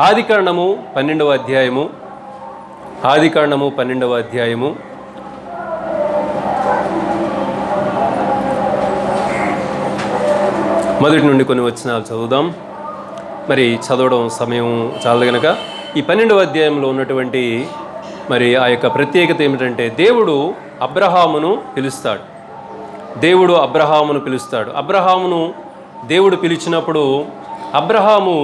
ఆదికాండము 12వ అధ్యాయము. ఆదికాండము 12వ అధ్యాయము మొదటి నుండి కొన్ని వచనాలు చదువుదాం. మరి చదవడం సమయం చాలదు కనుక ఈ 12వ అధ్యాయంలో ఉన్నటువంటి మరి ఆ యొక్క ప్రత్యేకత ఏమిటంటే దేవుడు అబ్రహామును పిలుస్తాడు. దేవుడు అబ్రహామును పిలుస్తాడు. అబ్రహామును దేవుడు పిలిచినప్పుడు అబ్రహాము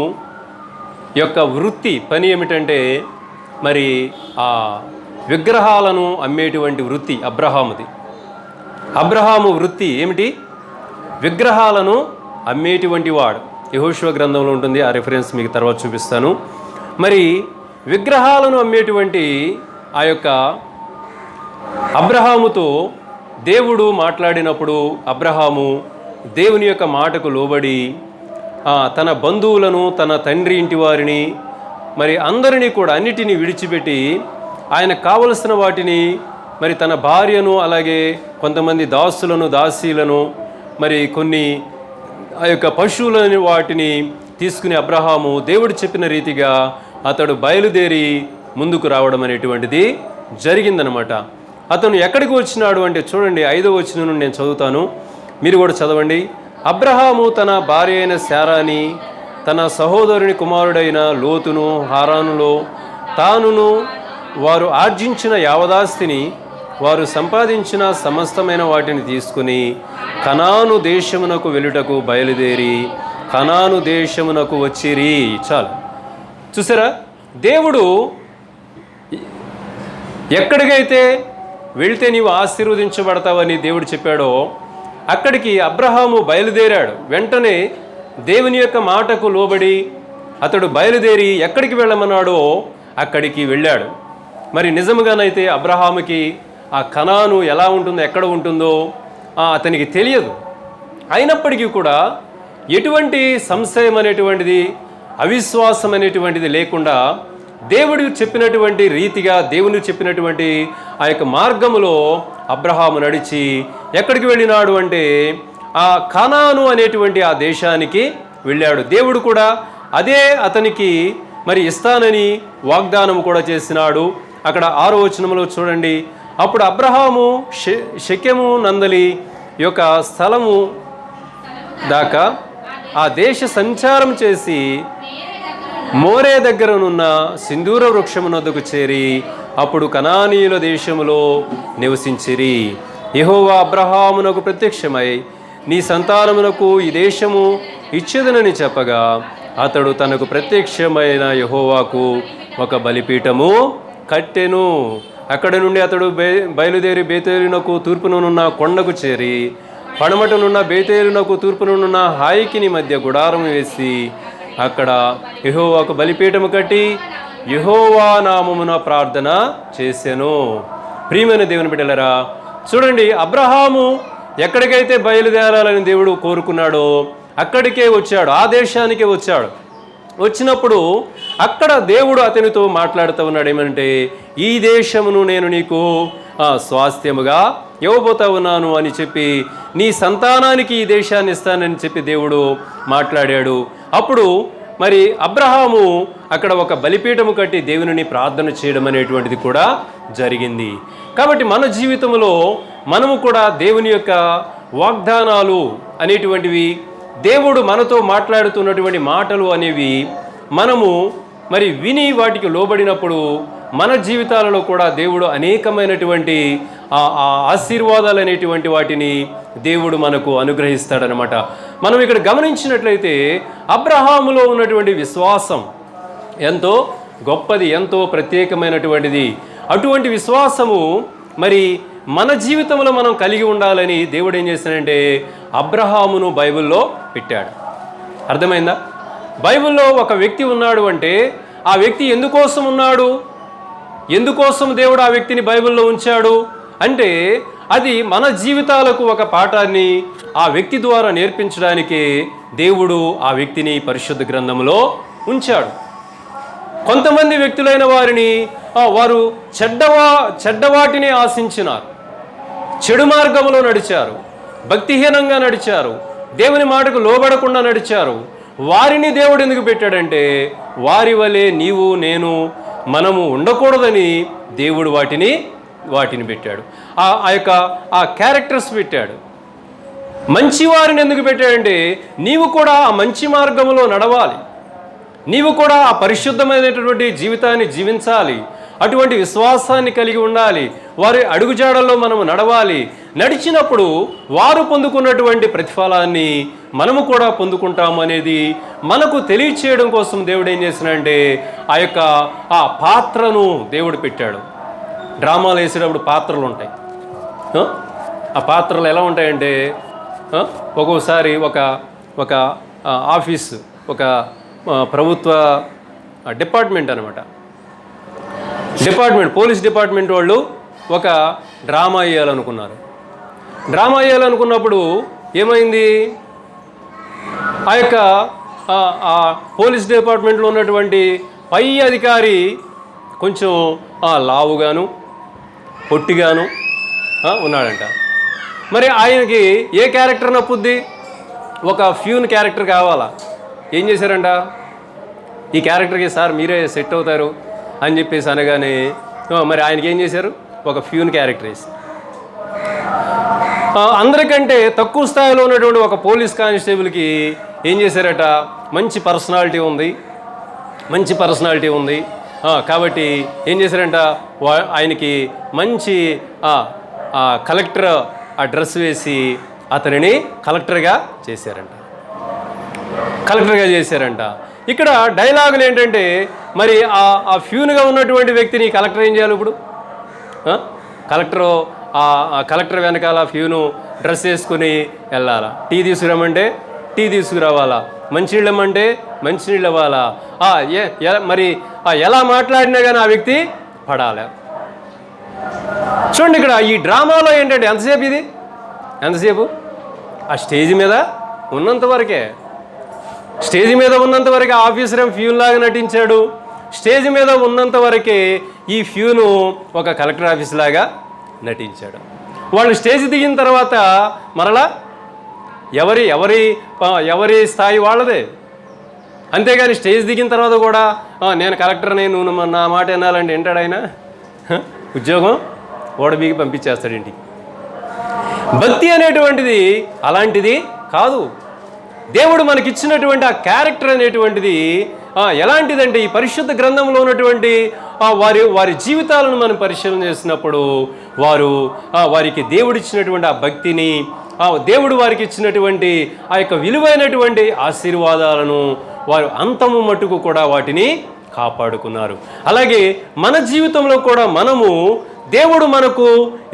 యొక్క వృత్తి పని ఏమిటంటే మరి ఆ విగ్రహాలను అమ్మేటువంటి వృత్తి అబ్రహాముది. అబ్రహాము వృత్తి ఏమిటి? విగ్రహాలను అమ్మేటువంటి వాడు. యెహోషువ గ్రంథంలో ఉంటుంది, ఆ రిఫరెన్స్ మీకు తర్వాత చూపిస్తాను. మరి విగ్రహాలను అమ్మేటువంటి ఆ యొక్క అబ్రహాముతో దేవుడు మాట్లాడినప్పుడు అబ్రహాము దేవుని యొక్క మాటకు లోబడి తన బంధువులను, తన తండ్రి ఇంటి వారిని, మరి అందరినీ కూడా అన్నిటినీ విడిచిపెట్టి ఆయన కావలసిన వాటిని, మరి తన భార్యను, అలాగే కొంతమంది దాసులను, దాసీలను, మరి కొన్ని ఆ యొక్క పశువులని వాటిని తీసుకుని అబ్రహాము దేవుడు చెప్పిన రీతిగా అతడు బయలుదేరి ముందుకు రావడం అనేటువంటిది జరిగిందనమాట. అతను ఎక్కడికి వచ్చినాడు అంటే చూడండి, 5వ వచనం నుండి నేను చదువుతాను, మీరు కూడా చదవండి. అబ్రహాము తన భార్య అయిన శారాని, తన సహోదరుని కుమారుడైన లోతును, హారానులో తానును వారు ఆర్జించిన యావదాస్తిని, వారు సంపాదించిన సమస్తమైన వాటిని తీసుకుని కనాను దేశమునకు వెళ్ళుటకు బయలుదేరి కనాను దేశమునకు వచ్చిరి. చాలు, చూసారా, దేవుడు ఎక్కడికైతే వెళ్తే నీవు ఆశీర్వదించబడతావని దేవుడు చెప్పాడో అక్కడికి అబ్రహాము బయలుదేరాడు. వెంటనే దేవుని యొక్క మాటకు లోబడి అతడు బయలుదేరి ఎక్కడికి వెళ్ళమన్నాడో అక్కడికి వెళ్ళాడు. మరి నిజంగానైతే అబ్రహాముకి ఆ కనాను ఎలా ఉంటుందో, ఎక్కడ ఉంటుందో అతనికి తెలియదు. అయినప్పటికీ కూడా ఎటువంటి సంశయం అనేటువంటిది, అవిశ్వాసం అనేటువంటిది లేకుండా దేవుడు చెప్పినటువంటి రీతిగా, దేవుని చెప్పినటువంటి ఆ యొక్క మార్గములో అబ్రహాము నడిచి ఎక్కడికి వెళ్ళినాడు అంటే ఆ కనాను అనేటువంటి ఆ దేశానికి వెళ్ళాడు. దేవుడు కూడా అదే అతనికి మరి ఇస్తానని వాగ్దానం కూడా చేసినాడు. అక్కడ 6వ వచనంలో చూడండి, అప్పుడు అబ్రహాము షెకెము నందలి యొక్క స్థలము దాకా ఆ దేశ సంచారం చేసి మోరే దగ్గరనున్న సింధూర వృక్షమునొద్దకు చేరి అప్పుడు కనానీయుల దేశములో నివసించిరి. యెహోవా అబ్రహామునకు ప్రత్యక్షమై నీ సంతానమునకు ఈ దేశము ఇచ్చేదనని చెప్పగా అతడు తనకు ప్రత్యక్షమైన యెహోవాకు ఒక బలిపీఠము కట్టెను. అక్కడ నుండి అతడు బయలుదేరి బేతేలునకు తూర్పునున్న కొండకు చేరి పడమటనున్న బేతేలునకు తూర్పునున్న హాయికిని మధ్య గుడారం వేసి అక్కడ యెహోవాకు బలిపీఠము కట్టి యెహోవా నామమున ప్రార్థన చేసెను. ప్రియమైన దేవుని బిడ్డలారా, చూడండి, అబ్రహాము ఎక్కడికైతే బయలుదేరాలని దేవుడు కోరుకున్నాడో అక్కడికే వచ్చాడు, ఆ దేశానికే వచ్చాడు. వచ్చినప్పుడు అక్కడ దేవుడు అతనితో మాట్లాడుతూ ఉన్నాడు. ఏమంటే, ఈ దేశమును నేను నీకు స్వాస్థ్యముగా ఇవ్వబోతా ఉన్నాను అని చెప్పి, నీ సంతానానికి ఈ దేశాన్ని ఇస్తానని చెప్పి దేవుడు మాట్లాడాడు. అప్పుడు మరి అబ్రహాము అక్కడ ఒక బలిపీఠము కట్టి దేవునిని ప్రార్థన చేయడం అనేటువంటిది కూడా జరిగింది. కాబట్టి మన జీవితంలో మనము కూడా దేవుని యొక్క వాగ్దానాలు అనేటువంటివి, దేవుడు మనతో మాట్లాడుతున్నటువంటి మాటలు అనేవి మనము మరి విని వాటికి లోబడినప్పుడు మన జీవితాలలో కూడా దేవుడు అనేకమైనటువంటి ఆశీర్వాదాలు అనేటువంటి వాటిని దేవుడు మనకు అనుగ్రహిస్తాడనమాట. మనం ఇక్కడ గమనించినట్లయితే అబ్రహాములో ఉన్నటువంటి విశ్వాసం ఎంతో గొప్పది, ఎంతో ప్రత్యేకమైనటువంటిది. అటువంటి విశ్వాసము మరి మన జీవితంలో మనం కలిగి ఉండాలని దేవుడు ఏం చేశాడంటే అబ్రహామును బైబిల్లో పెట్టాడు. అర్థమైందా? బైబిల్లో ఒక వ్యక్తి ఉన్నాడు అంటే ఆ వ్యక్తి ఎందుకోసం ఉన్నాడు, ఎందుకోసం దేవుడు ఆ వ్యక్తిని బైబిల్లో ఉంచాడు అంటే అది మన జీవితాలకు ఒక పాఠాన్ని ఆ వ్యక్తి ద్వారా నేర్పించడానికి దేవుడు ఆ వ్యక్తిని పరిశుద్ధ గ్రంథంలో ఉంచాడు. కొంతమంది వ్యక్తులైన వారిని వారు చెడ్డవాటిని ఆశించినారు, చెడు మార్గంలో నడిచారు, భక్తిహీనంగా నడిచారు, దేవుని మాటకు లోబడకుండా నడిచారు. వారిని దేవుడు ఎందుకు పెట్టాడంటే వారి వలె నీవు నేను మనము ఉండకూడదని దేవుడు వాటిని పెట్టాడు. ఆ యొక్క క్యారెక్టర్స్ పెట్టాడు. మంచివారిని ఎందుకు పెట్టాడంటే నీవు కూడా ఆ మంచి మార్గంలో నడవాలి, నీవు కూడా ఆ పరిశుద్ధమైనటువంటి జీవితాన్ని జీవించాలి, అటువంటి విశ్వాసాన్ని కలిగి ఉండాలి, వారి అడుగుజాడల్లో మనము నడవాలి. నడిచినప్పుడు వారు పొందుకున్నటువంటి ప్రతిఫలాన్ని మనము కూడా పొందుకుంటాము అనేది మనకు తెలియచేయడం కోసం దేవుడు ఏం చేసినంటే ఆ పాత్రను దేవుడు పెట్టాడు. డ్రామాలు వేసేటప్పుడు పాత్రలు ఉంటాయి. ఆ పాత్రలు ఎలా ఉంటాయంటే ఒక్కోసారి ఒక ఆఫీసు, ఒక ప్రభుత్వ డిపార్ట్మెంట్ అనమాట, పోలీస్ డిపార్ట్మెంట్ వాళ్ళు ఒక డ్రామా వేయాలనుకున్నారు. డ్రామా వేయాలనుకున్నప్పుడు ఏమైంది, ఆ పోలీస్ డిపార్ట్మెంట్లో ఉన్నటువంటి పై అధికారి కొంచెం లావుగాను పొట్టిగాను ఉన్నాడంట. మరి ఆయనకి ఏ క్యారెక్టర్ నప్పుద్ది? ఒక ఫ్యూన్ క్యారెక్టర్ కావాలా. ఏం చేశారంట, ఈ క్యారెక్టర్కి సార్ మీరే సెట్ అవుతారు అని చెప్పేసి అనగానే మరి ఆయనకి ఏం చేశారు, ఒక ఫ్యూన్ క్యారెక్టర్ వేసి అందరికంటే తక్కువ స్థాయిలో ఉన్నటువంటి ఒక పోలీస్ కానిస్టేబుల్కి ఏం చేశారట, మంచి పర్సనాలిటీ ఉంది కాబట్టి ఏం చేశారంట, ఆయనకి మంచి కలెక్టర్ ఆ డ్రెస్ వేసి అతనిని కలెక్టర్గా చేశారంట. ఇక్కడ డైలాగులు ఏంటంటే, మరి ఆ ఫ్యూన్గా ఉన్నటువంటి వ్యక్తిని కలెక్టర్ ఏం చేయాలి? ఇప్పుడు కలెక్టర్ వెనకాల ఫ్యూను డ్రెస్ వేసుకుని వెళ్ళాలా, టీ తీసుకురామంటే టీ తీసుకురావాలా, మంచినీళ్ళు ఇవ్వమంటే మంచినీళ్ళు ఇవ్వాలా, మరి ఎలా మాట్లాడినా కానీ ఆ వ్యక్తి పడాలి. చూడండి, ఇక్కడ ఈ డ్రామాలో ఏంటంటే ఎంతసేపు ఆ స్టేజ్ మీద ఉన్నంత వరకే ఆఫీసర్ ఫ్యూన్ లాగా నటించాడు. స్టేజ్ మీద ఉన్నంత వరకే ఈ ఫ్యూను ఒక కలెక్టర్ ఆఫీస్ లాగా నటించాడు. వాళ్ళు స్టేజ్ దిగిన తర్వాత మరలా ఎవరి స్థాయి వాళ్ళదే. అంతేగాని స్టేజ్ దిగిన తర్వాత కూడా నేను కలెక్టర్ని, నువ్వు నా మాట వినాలంటే వింటాడు ఆయన? ఉద్యోగం ఓడబీకి పంపించేస్తాడు ఇంటికి. భక్తి అనేటువంటిది అలాంటిది కాదు. దేవుడు మనకిచ్చినటువంటి ఆ క్యారెక్టర్ అనేటువంటిది ఎలాంటిదంటే, ఈ పరిశుద్ధ గ్రంథంలో ఉన్నటువంటి వారి జీవితాలను మనం పరిశీలన చేసినప్పుడు వారికి దేవుడిచ్చినటువంటి ఆ భక్తిని, దేవుడు వారికి ఇచ్చినటువంటి ఆ యొక్క విలువైనటువంటి ఆశీర్వాదాలను వారు అంతము మట్టుకు కూడా వాటిని కాపాడుకున్నారు. అలాగే మన జీవితంలో కూడా మనము దేవుడు మనకు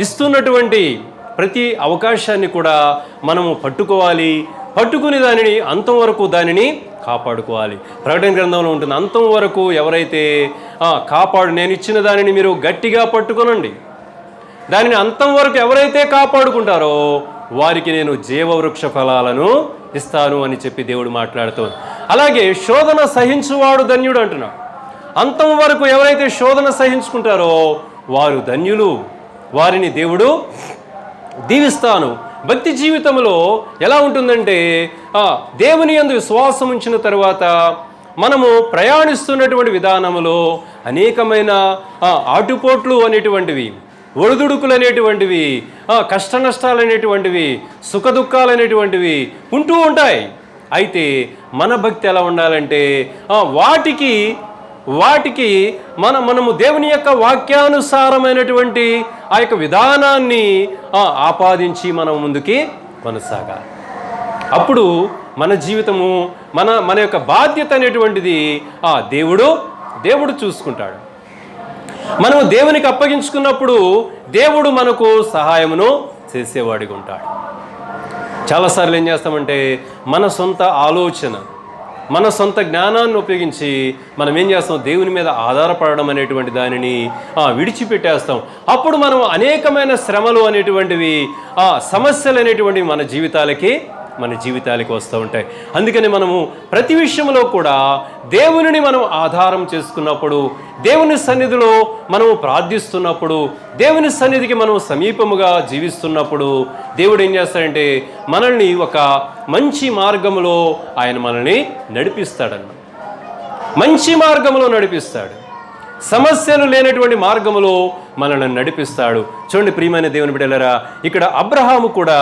ఇస్తున్నటువంటి ప్రతి అవకాశాన్ని కూడా మనము పట్టుకుని దానిని అంతం వరకు దానిని కాపాడుకోవాలి. ప్రకటన గ్రంథంలో ఉంటుంది, అంతం వరకు ఎవరైతే నేను ఇచ్చిన దానిని మీరు గట్టిగా పట్టుకొనండి, దానిని అంతం వరకు ఎవరైతే కాపాడుకుంటారో వారికి నేను జీవవృక్ష ఫలాలను ఇస్తాను అని చెప్పి దేవుడు మాట్లాడుతోంది. అలాగే శోధన సహించువాడు ధన్యుడు అంటున్నాడు. అంతం వరకు ఎవరైతే శోధన సహించుకుంటారో వారు ధన్యులు, వారిని దేవుడు దీవిస్తాను. భక్తి జీవితంలో ఎలా ఉంటుందంటే, దేవుని యందు విశ్వాసం ఉంచిన తర్వాత మనము ప్రయాణిస్తున్నటువంటి విధానంలో అనేకమైన ఆటుపోట్లు అనేటువంటివి, ఒడిదుడుకులు అనేటువంటివి, కష్ట నష్టాలు అనేటువంటివి, సుఖ దుఃఖాలు అనేటువంటివి ఉంటూ ఉంటాయి. అయితే మన భక్తి ఎలా ఉండాలంటే, వాటికి మనము దేవుని యొక్క వాక్యానుసారమైనటువంటి ఆ యొక్క విధానాన్ని ఆపాదించి మనం ముందుకి కొనసాగాలి. అప్పుడు మన జీవితము మన యొక్క బాధ్యత అనేటువంటిది దేవుడు చూసుకుంటాడు. మనము దేవునికి అప్పగించుకున్నప్పుడు దేవుడు మనకు సహాయమును చేసేవాడిగా ఉంటాడు. చాలాసార్లు ఏం చేస్తామంటే, మన సొంత ఆలోచన, మన సొంత జ్ఞానాన్ని ఉపయోగించి మనం ఏం చేస్తాం, దేవుని మీద ఆధారపడడం అనేటువంటి దానిని విడిచిపెట్టేస్తాం. అప్పుడు మనం అనేకమైన శ్రమలు అనేటువంటివి, సమస్యలు అనేటువంటివి మన జీవితాలకి వస్తూ ఉంటాయి. అందుకని మనము ప్రతి విషయంలో కూడా దేవునిని మనం ఆధారం చేసుకున్నప్పుడు, దేవుని సన్నిధిలో మనము ప్రార్థిస్తున్నప్పుడు, దేవుని సన్నిధికి మనం సమీపముగా జీవిస్తున్నప్పుడు దేవుడు ఏం చేస్తాడంటే, మనల్ని ఒక మంచి మార్గంలో ఆయన మనల్ని నడిపిస్తాడన్న. మంచి మార్గంలో నడిపిస్తాడు. సమస్యలు లేనటువంటి మార్గములో మనల్ని నడిపిస్తాడు. చూడండి ప్రియమైన దేవుని బిడ్డలారా, ఇక్కడ అబ్రహాము కూడా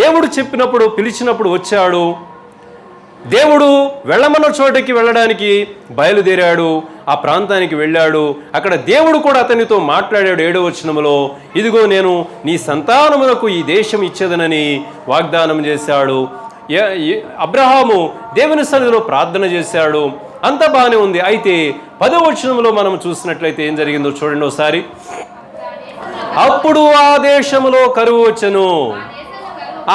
దేవుడు చెప్పినప్పుడు, పిలిచినప్పుడు వచ్చాడు. దేవుడు వెళ్ళమన్న చోటకి వెళ్ళడానికి బయలుదేరాడు. ఆ ప్రాంతానికి వెళ్ళాడు. అక్కడ దేవుడు కూడా అతనితో మాట్లాడాడు. 7వ వచనములో, ఇదిగో నేను నీ సంతానములకు ఈ దేశం ఇచ్చేదనని వాగ్దానం చేశాడు. అబ్రహాము దేవుని సన్నిధిలో ప్రార్థన చేశాడు. అంత బాగానే ఉంది. అయితే 10వ వచనంలో మనం చూసినట్లయితే ఏం జరిగిందో చూడండి ఒకసారి. అప్పుడు ఆ దేశములో కరువు వచ్చెను.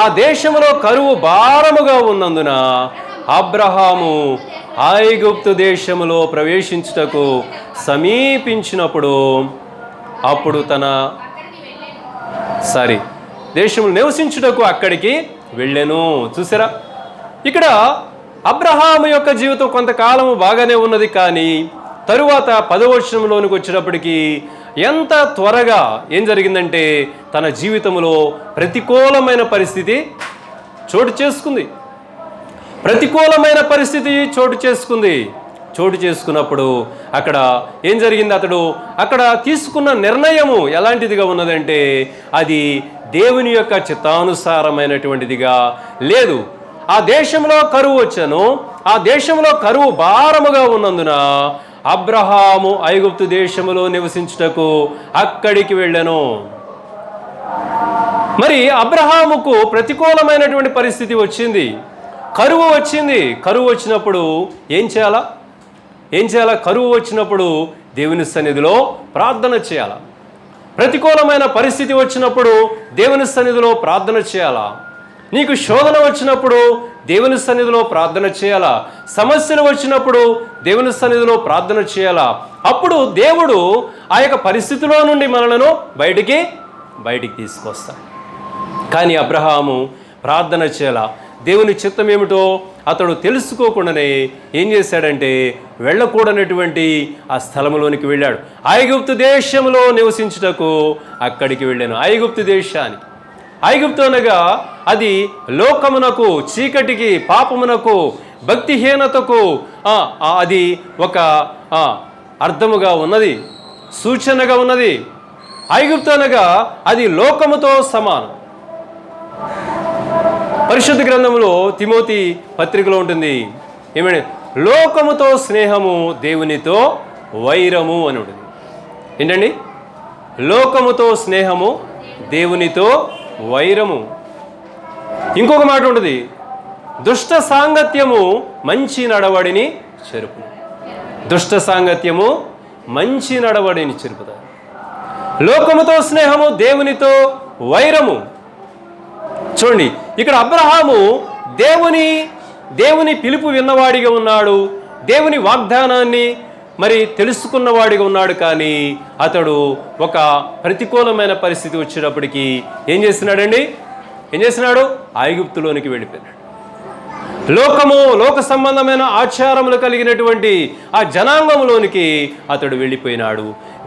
ఆ దేశములో కరువు భారముగా ఉన్నందున అబ్రహాము ఐగుప్తు దేశములో ప్రవేశించుటకు సమీపించినప్పుడు అప్పుడు దేశములు నివసించుటకు అక్కడికి వెళ్ళెను. చూసారా, ఇక్కడ అబ్రహాము యొక్క జీవితం కొంతకాలము బాగానే ఉన్నది. కానీ తరువాత 10వ వచనంలోనికి వచ్చేటప్పటికి ఎంత త్వరగా ఏం జరిగిందంటే తన జీవితంలో ప్రతికూలమైన పరిస్థితి చోటు చేసుకుంది. ప్రతికూలమైన పరిస్థితి చోటు చేసుకున్నప్పుడు అక్కడ ఏం జరిగింది? అక్కడ తీసుకున్న నిర్ణయము ఎలాంటిదిగా ఉన్నదంటే అది దేవుని యొక్క చిత్తానుసారమైనటువంటిదిగా లేదు. ఆ దేశంలో కరువు వచ్చెను. ఆ దేశంలో కరువు భారముగా ఉన్నందున అబ్రహాము ఐగుప్తు దేశములో నివసించుటకు అక్కడికి వెళ్ళెను. మరి అబ్రహాముకు ప్రతికూలమైనటువంటి పరిస్థితి వచ్చింది, కరువు వచ్చింది. కరువు వచ్చినప్పుడు ఏం చేయాలా? కరువు వచ్చినప్పుడు దేవుని సన్నిధిలో ప్రార్థన చేయాలా? ప్రతికూలమైన పరిస్థితి వచ్చినప్పుడు దేవుని సన్నిధిలో ప్రార్థన చేయాలా? నీకు శోధన వచ్చినప్పుడు దేవుని సన్నిధిలో ప్రార్థన చేయాలా? సమస్యలు వచ్చినప్పుడు దేవుని సన్నిధిలో ప్రార్థన చేయాలా? అప్పుడు దేవుడు ఆ యొక్క పరిస్థితిలో నుండి మనలను బయటికి తీసుకొస్తాడు. కానీ అబ్రహాము ప్రార్థన చేయాలా? దేవుని చిత్తం ఏమిటో అతడు తెలుసుకోకుండానే ఏం చేశాడంటే వెళ్ళకూడనటువంటి ఆ స్థలంలోనికి వెళ్ళాడు. ఐగుప్తు దేశంలో నివసించుటకు అక్కడికి వెళ్ళాను. ఐగుప్తు దేశానికి. ఐగుప్తు అనగా అది లోకమునకు, చీకటికి, పాపమునకు, భక్తిహీనతకు అది ఒక అర్థముగా ఉన్నది, సూచనగా ఉన్నది. ఐగుప్తు అనగా అది లోకముతో సమానం. పరిశుద్ధ గ్రంథంలో తిమోతి పత్రికలో ఉంటుంది ఏమంటే, లోకముతో స్నేహము దేవునితో వైరము అని ఉంటుంది. ఏంటండి? లోకముతో స్నేహము దేవునితో వైరము. ఇంకొక మాట ఉంటుంది, దుష్ట సాంగత్యము మంచి నడవడిని చెరుపు. దుష్ట సాంగత్యము మంచి నడవడిని చెరుపుతారు. లోకముతో స్నేహము దేవునితో వైరము. చూడండి, ఇక్కడ అబ్రహాము దేవుని పిలుపు విన్నవాడిగా ఉన్నాడు, దేవుని వాగ్దానాన్ని మరి తెలుసుకున్నవాడిగా ఉన్నాడు. కానీ అతడు ఒక ప్రతికూలమైన పరిస్థితి వచ్చేటప్పటికి ఏం చేస్తున్నాడు? ఐగుప్తులోనికి వెళ్ళిపోయాడు. లోక సంబంధమైన ఆచారములు కలిగినటువంటి ఆ జనాంగంలోనికి అతడు వెళ్ళిపోయినాడు.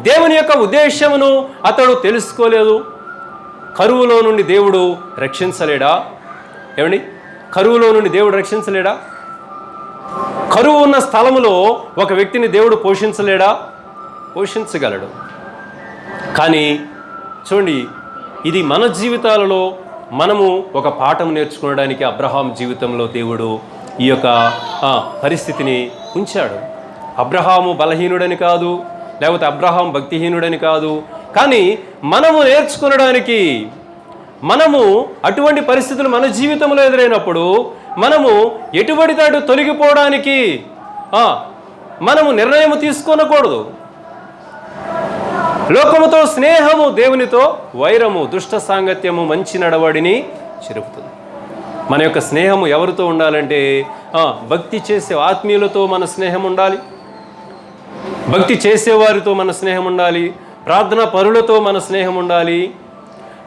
దేవుని యొక్క ఉద్దేశమును అతడు తెలుసుకోలేదు. కరువులో నుండి దేవుడు రక్షించలేడా? ఏమండి, కరువులో నుండి దేవుడు రక్షించలేడా? కరువు ఉన్న స్థలములో ఒక వ్యక్తిని దేవుడు పోషించలేడా? పోషించగలడు. కానీ చూడండి, ఇది మన జీవితాలలో మనము ఒక పాఠం నేర్చుకోవడానికి అబ్రహాం జీవితంలో దేవుడు ఈ యొక్క పరిస్థితిని ఉంచాడు. అబ్రహాము బలహీనుడని కాదు, లేకపోతే అబ్రహాం భక్తిహీనుడని కాదు. కానీ మనము నేర్చుకోవడానికి, మనము అటువంటి పరిస్థితులు మన జీవితంలో ఎదురైనప్పుడు మనము ఎటుబడితే అటు తొలగిపోవడానికి మనము నిర్ణయం తీసుకోనకూడదు. లోకముతో స్నేహము దేవునితో వైరము, దుష్ట సాంగత్యము మంచి నడవడిని చెరుపుతుంది. మన యొక్క స్నేహము ఎవరితో ఉండాలంటే భక్తి చేసే ఆత్మీయులతో మన స్నేహం ఉండాలి, భక్తి చేసేవారితో మన స్నేహం ఉండాలి, ప్రార్థన పరులతో మన స్నేహం ఉండాలి.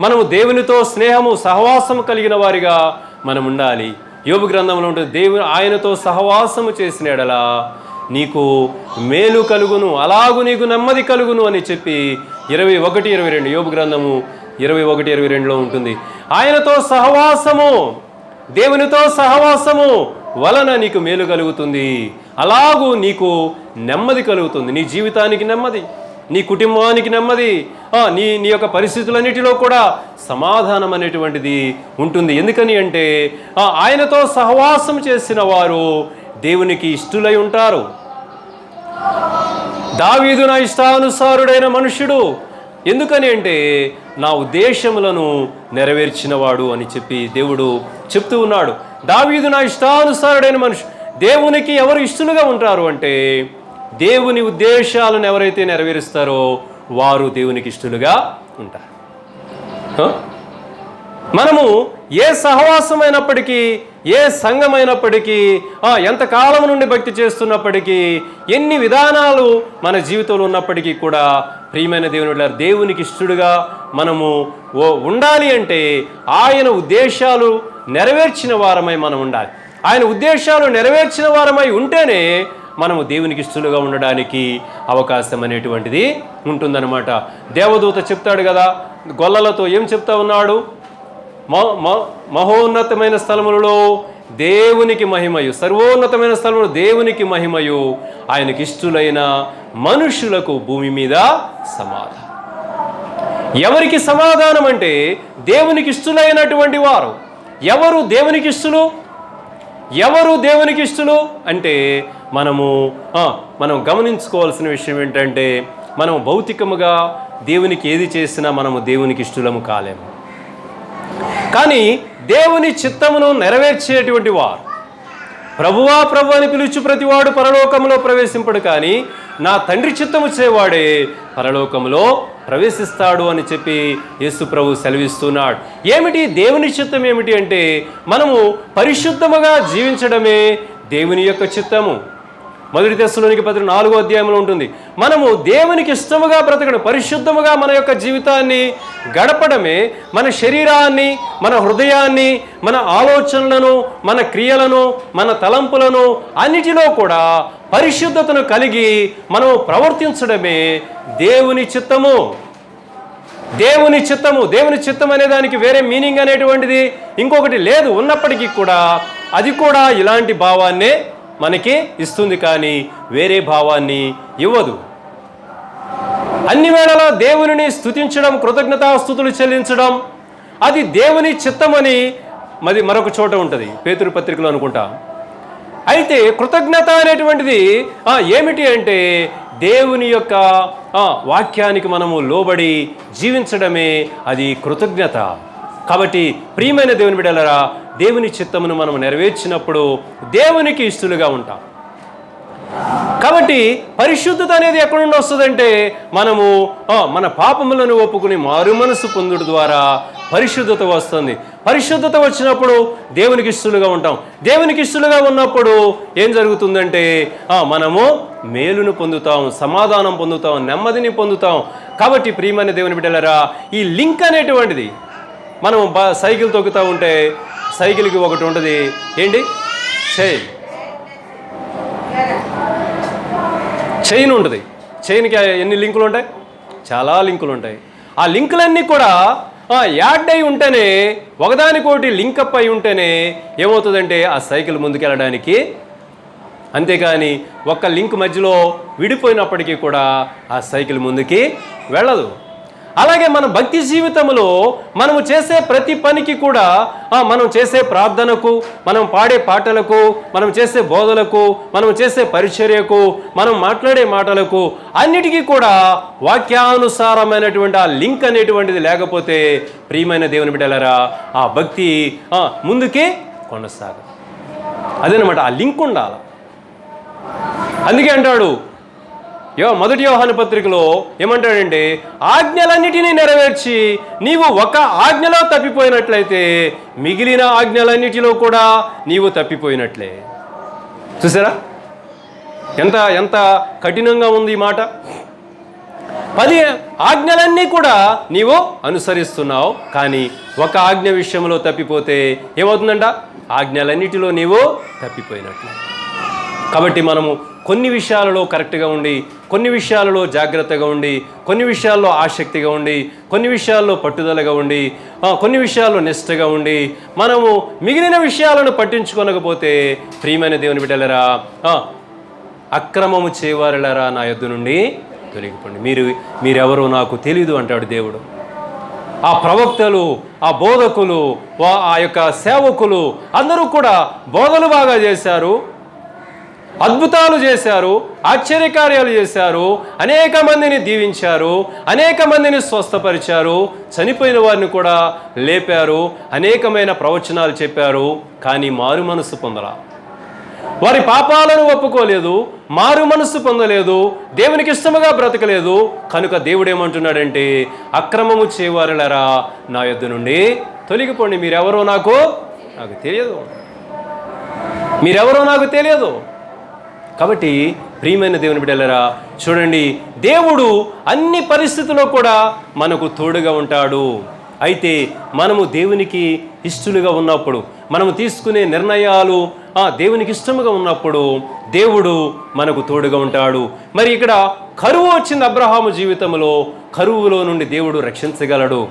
మనము దేవునితో స్నేహము సహవాసము కలిగిన వారిగా మనం ఉండాలి. యోబు గ్రంథంలో ఉంటుంది, దేవుడు ఆయనతో సహవాసము చేసిన ఎడల నీకు మేలు కలుగును, అలాగు నీకు నెమ్మది కలుగును అని చెప్పి 21:22 యోబు గ్రంథము 21:22లో ఉంటుంది. ఆయనతో సహవాసము, దేవునితో సహవాసము వలన నీకు మేలు కలుగుతుంది. అలాగూ నీకు నెమ్మది కలుగుతుంది. నీ జీవితానికి నెమ్మది, నీ కుటుంబానికి నెమ్మది, నీ యొక్క పరిస్థితులన్నిటిలో కూడా సమాధానం అనేటువంటిది ఉంటుంది. ఎందుకని అంటే ఆయనతో సహవాసం చేసిన వారు దేవునికి ఇష్టులై ఉంటారు. దావీదు నా ఇష్టానుసారుడైన మనుష్యుడు, ఎందుకని అంటే నా ఉద్దేశములను నెరవేర్చినవాడు అని చెప్పి దేవుడు చెప్తూ ఉన్నాడు. దావీదు నా ఇష్టానుసారుడైన మనుషుడు. దేవునికి ఎవరు ఇష్టలుగా ఉంటారు అంటే దేవుని ఉద్దేశాలను ఎవరైతే నెరవేరుస్తారో వారు దేవునికి ఇష్టలుగా ఉంటారు. మనము ఏ సహవాసమైనప్పటికీ, ఏ సంఘమైనప్పటికీ, ఎంతకాలం నుండి భక్తి చేస్తున్నప్పటికీ, ఎన్ని విధానాలు మన జీవితంలో ఉన్నప్పటికీ కూడా ప్రియమైన దేవునికి ఇష్టడుగా మనము ఉండాలి అంటే ఆయన ఉద్దేశాలు నెరవేర్చిన వారమై మనం ఉండాలి. ఆయన ఉద్దేశాలు నెరవేర్చిన వారమై ఉంటేనే మనము దేవునికి ఇష్టలుగా ఉండడానికి అవకాశం అనేటువంటిది ఉంటుందన్నమాట. దేవదూత చెప్తాడు కదా, గొల్లలతో ఏం చెప్తా ఉన్నాడు? మహోన్నతమైన స్థలములలో దేవునికి మహిమయు, సర్వోన్నతమైన స్థలములో దేవునికి మహిమయు, ఆయనకి ఇష్టులైన మనుషులకు భూమి మీద సమాధానం. ఎవరికి సమాధానం అంటే దేవునికి ఇష్టులైనటువంటి వారు. ఎవరు దేవునికి ఇష్టలు? ఎవరు దేవునికి ఇష్టలు అంటే మనం గమనించుకోవాల్సిన విషయం ఏంటంటే, మనం భౌతికముగా దేవునికి ఏది చేసినా మనము దేవునికి ఇష్టలము కాలేము. కానీ దేవుని చిత్తమును నెరవేర్చేటువంటి వారు, ప్రభువా ప్రభు అని పిలుచు ప్రతివాడు పరలోకంలో ప్రవేశింపడు, కానీ నా తండ్రి చిత్తము చేవాడే పరలోకంలో ప్రవేశిస్తాడు అని చెప్పి యేసు ప్రభు సెలవిస్తున్నాడు. ఏమిటి దేవుని చిత్తం? ఏమిటి అంటే మనము పరిశుద్ధముగా జీవించడమే దేవుని యొక్క చిత్తము. 1 తెస్సలోనికీ 4వ అధ్యాయంలో ఉంటుంది. మనము దేవునికి ఇష్టముగా బ్రతకడం, పరిశుద్ధముగా మన యొక్క జీవితాన్ని గడపడమే మన శరీరాన్ని, మన హృదయాన్ని, మన ఆలోచనలను, మన క్రియలను, మన తలంపులను అన్నిటిలో కూడా పరిశుద్ధతను కలిగి మనము ప్రవర్తించడమే దేవుని చిత్తము. దేవుని చిత్తము, దేవుని చిత్తం అనే దానికి వేరే మీనింగ్ అనేటువంటిది ఇంకొకటి లేదు. ఉన్నప్పటికీ కూడా అది కూడా ఇలాంటి భావాన్నే మనకి ఇస్తుంది, కానీ వేరే భావాన్ని ఇవ్వదు. అన్ని వేళలా దేవునిని స్తుతించడం, కృతజ్ఞతాస్తుతులు చెల్లించడం అది దేవుని చిత్తమని మరొక చోట ఉంటుంది, పేతురు పత్రికలో అనుకుంటా. అయితే కృతజ్ఞత అనేటువంటిది ఏమిటి అంటే దేవుని యొక్క వాక్యానికి మనము లోబడి జీవించడమే అది కృతజ్ఞత. కాబట్టి ప్రియమైన దేవుని బిడ్డలారా, దేవుని చిత్తమును మనం నెరవేర్చినప్పుడు దేవునికి ఇష్టలుగా ఉంటాం. కాబట్టి పరిశుద్ధత అనేది ఎక్కడి నుండి వస్తుందంటే మనము మన పాపములను ఒప్పుకుని మారు మనసు పొందుట ద్వారా పరిశుద్ధత వస్తుంది. పరిశుద్ధత వచ్చినప్పుడు దేవునికి ఇష్టలుగా ఉంటాం. దేవునికి ఇష్టలుగా ఉన్నప్పుడు ఏం జరుగుతుందంటే మనము మేలును పొందుతాం, సమాధానం పొందుతాం, నెమ్మదిని పొందుతాం. కాబట్టి ప్రియమైన దేవుని బిడ్డలారా, ఈ లింక్ అనేటువంటిది మనం సైకిల్ తొక్కుతూ ఉంటే సైకిల్కి ఒకటి ఉంటుంది, ఏంటి? చైన్ ఉంటుంది. చైన్కి ఎన్ని లింకులు ఉంటాయి? చాలా లింకులు ఉంటాయి. ఆ లింకులన్నీ కూడా యాడ్ అయి ఉంటేనే, ఒకదానికోటి లింకప్ అయి ఉంటేనే ఏమవుతుందంటే ఆ సైకిల్ ముందుకెళ్ళడానికి. అంతేకాని ఒక్క లింక్ మధ్యలో విడిపోయినప్పటికీ కూడా ఆ సైకిల్ ముందుకి వెళ్ళదు. అలాగే మన భక్తి జీవితంలో మనము చేసే ప్రతి పనికి కూడా, మనం చేసే ప్రార్థనకు, మనం పాడే పాటలకు, మనం చేసే బోధలకు, మనం చేసే పరిచర్యకు, మనం మాట్లాడే మాటలకు అన్నిటికీ కూడా వాక్యానుసారమైనటువంటి ఆ లింక్ అనేటువంటిది లేకపోతే ప్రియమైన దేవుని బిడ్డలారా ఆ భక్తి ముందుకి కొనసాగదు. అదేనమాట, ఆ లింక్ ఉండాలి. అందుకే అంటాడు 1 యోహాను పత్రికలో ఏమంటాడంటే, ఆజ్ఞలన్నిటినీ నెరవేర్చి నీవు ఒక ఆజ్ఞలో తప్పిపోయినట్లయితే మిగిలిన ఆజ్ఞలన్నిటిలో కూడా నీవు తప్పిపోయినట్లే. చూసారా ఎంత కఠినంగా ఉంది ఈ మాట. 10 ఆజ్ఞలన్నీ కూడా నీవు అనుసరిస్తున్నావు, కానీ ఒక ఆజ్ఞ విషయంలో తప్పిపోతే ఏమవుతుందంట? ఆజ్ఞలన్నిటిలో నీవు తప్పిపోయినట్లే. కాబట్టి మనము కొన్ని విషయాలలో కరెక్ట్గా ఉండి, కొన్ని విషయాలలో జాగ్రత్తగా ఉండి, కొన్ని విషయాల్లో ఆసక్తిగా ఉండి, కొన్ని విషయాల్లో పట్టుదలగా ఉండి, కొన్ని విషయాల్లో నిష్ఠగా ఉండి, మనము మిగిలిన విషయాలను పట్టించుకోనకపోతే ప్రియమైన దేవుని బిడ్డలారా, అక్రమము చేయవారులారా నా యొద్ద నుండి తొలగిపోండి. మీరెవరో నాకు తెలీదు అంటాడు దేవుడు. ఆ ప్రవక్తలు, ఆ బోధకులు, ఆ యొక్క సేవకులు అందరూ కూడా బోధలు బాగా చేశారు, అద్భుతాలు చేశారు, ఆశ్చర్యకార్యాలు చేశారు, అనేక మందిని దీవించారు, అనేక మందిని స్వస్థపరిచారు, చనిపోయిన వారిని కూడా లేపారు, అనేకమైన ప్రవచనాలు చెప్పారు. కానీ మారు మనసు పొందలా, వారి పాపాలను ఒప్పుకోలేదు, మారు మనస్సు పొందలేదు, దేవునికి ఇష్టముగా బ్రతకలేదు. కనుక దేవుడు ఏమంటున్నాడంటే, అక్రమము చేయవారులారా నా యొద్ద నుండి తొలగిపోండి. మీరెవరో నాకు తెలియదు, మీరెవరో నాకు తెలియదు. కాబట్టి ప్రియమైన దేవుని బిడ్డలారా, చూడండి, దేవుడు అన్ని పరిస్థితుల్లో కూడా మనకు తోడుగా ఉంటాడు. అయితే మనము దేవునికి ఇష్టలుగా ఉన్నప్పుడు, మనము తీసుకునే నిర్ణయాలు దేవునికి ఇష్టముగా ఉన్నప్పుడు దేవుడు మనకు తోడుగా ఉంటాడు. మరి ఇక్కడ కరువు వచ్చింది అబ్రహాము జీవితంలో. కరువులో నుండి దేవుడు రక్షించగలడు,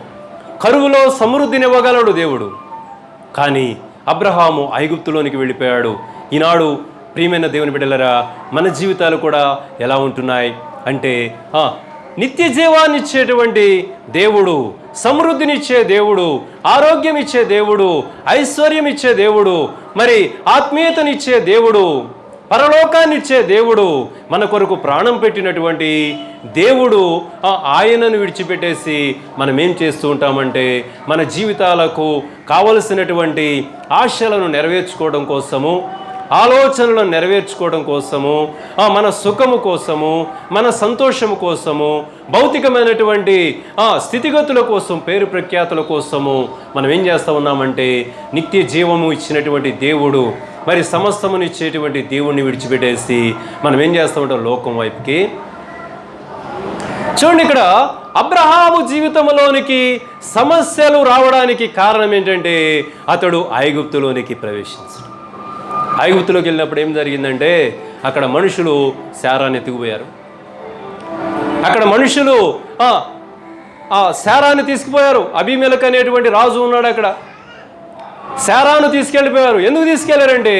కరువులో సమృద్ధినివ్వగలడు దేవుడు. కానీ అబ్రహాము ఐగుప్తులోనికి వెళ్ళిపోయాడు. ఈనాడు ప్రియమైన దేవుని బిడ్డలారా, మన జీవితాలు కూడా ఎలా ఉంటున్నాయి అంటే, నిత్య జీవాన్ని ఇచ్చేటువంటి దేవుడు, సమృద్ధినిచ్చే దేవుడు, ఆరోగ్యం ఇచ్చే దేవుడు, ఐశ్వర్యం ఇచ్చే దేవుడు, మరి ఆత్మీయతనిచ్చే దేవుడు, పరలోకాన్ని ఇచ్చే దేవుడు, మన కొరకు ప్రాణం పెట్టినటువంటి దేవుడు, ఆయనను విడిచిపెట్టేసి మనం ఏం చేస్తూ ఉంటామంటే, మన జీవితాలకు కావలసినటువంటి ఆశలను నెరవేర్చుకోవడం కోసము, ఆలోచనలను నెరవేర్చుకోవడం కోసము, మన సుఖము కోసము, మన సంతోషము కోసము, భౌతికమైనటువంటి స్థితిగతుల కోసం, పేరు ప్రఖ్యాతుల కోసము మనం ఏం చేస్తూ ఉన్నామంటే, నిత్య జీవము ఇచ్చినటువంటి దేవుడు, మరి సమస్తమును ఇచ్చేటువంటి దేవుణ్ణి విడిచిపెట్టేసి మనం ఏం చేస్తూ ఉంటాం, లోకం వైపుకి. చూడండి, ఇక్కడ అబ్రహాము జీవితంలోనికి సమస్యలు రావడానికి కారణం ఏంటంటే, అతడు ఐగుప్తులోనికి ప్రవేశించాడు. ఐగుప్తులోకి వెళ్ళినప్పుడు ఏం జరిగిందంటే, అక్కడ మనుషులు శారాన్ని ఎత్తుకుపోయారు. అక్కడ మనుషులు శారాన్ని తీసుకుపోయారు. అబీమెలెకు అనేటువంటి రాజు ఉన్నాడు అక్కడ. శారాను తీసుకెళ్ళిపోయారు. ఎందుకు తీసుకెళ్లారంటే,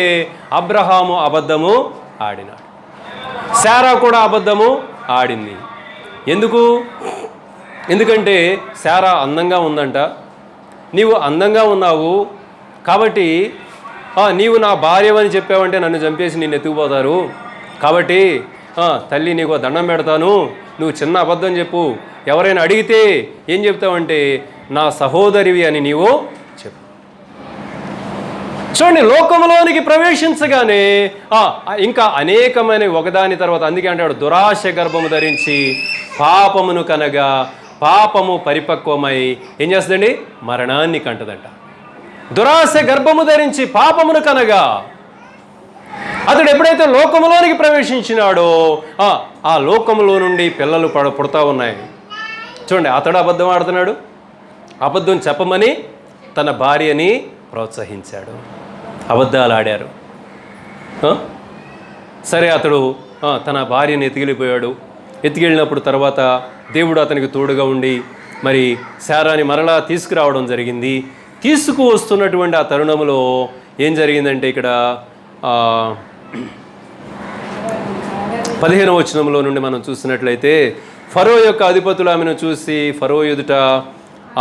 అబ్రహాము అబద్ధము ఆడినాడు, శారా కూడా అబద్ధము ఆడింది. ఎందుకంటే శారా అందంగా ఉందంట. నీవు అందంగా ఉన్నావు కాబట్టి నీవు నా భార్యవని చెప్పావంటే నన్ను చంపేసి నిన్ను ఎత్తుకుపోతారు. కాబట్టి తల్లి నీకు దండం పెడతాను, నువ్వు చిన్న అబద్ధం చెప్పు. ఎవరైనా అడిగితే ఏం చెప్తావంటే, నా సహోదరివి అని నీవు చెప్పు. చూడండి, లోకంలోనికి ప్రవేశించగానే ఇంకా అనేకమైన ఒకదాని తర్వాత, అందుకే అంటాడు, దురాశ గర్భము ధరించి పాపమును కనగా పాపము పరిపక్వమై ఏం చేస్తుందండి, మరణాన్ని కంటదంట. దురాశ గర్భము ధరించి పాపమును కనగా, అతడు ఎప్పుడైతే లోకములోనికి ప్రవేశించినాడో ఆ లోకములో నుండి పిల్లలు పుడతా ఉన్నాయి. చూడండి, అతడు అబద్ధం ఆడుతున్నాడు, అబద్ధం చెప్పమని తన భార్యని ప్రోత్సహించాడు, అబద్ధాలు ఆడారు. సరే, అతడు తన భార్యని ఎత్తుకెళ్ళిపోయాడు. ఎత్తుకెళ్ళినప్పుడు తర్వాత దేవుడు అతనికి తోడుగా ఉండి మరి శారాని మరలా తీసుకురావడం జరిగింది. తీసుకువస్తున్నటువంటి ఆ తరుణంలో ఏం జరిగిందంటే, ఇక్కడ 15వ వచనంలో నుండి మనం చూసినట్లయితే, ఫరో యొక్క అధిపతులు ఆమెను చూసి ఫరో ఎదుట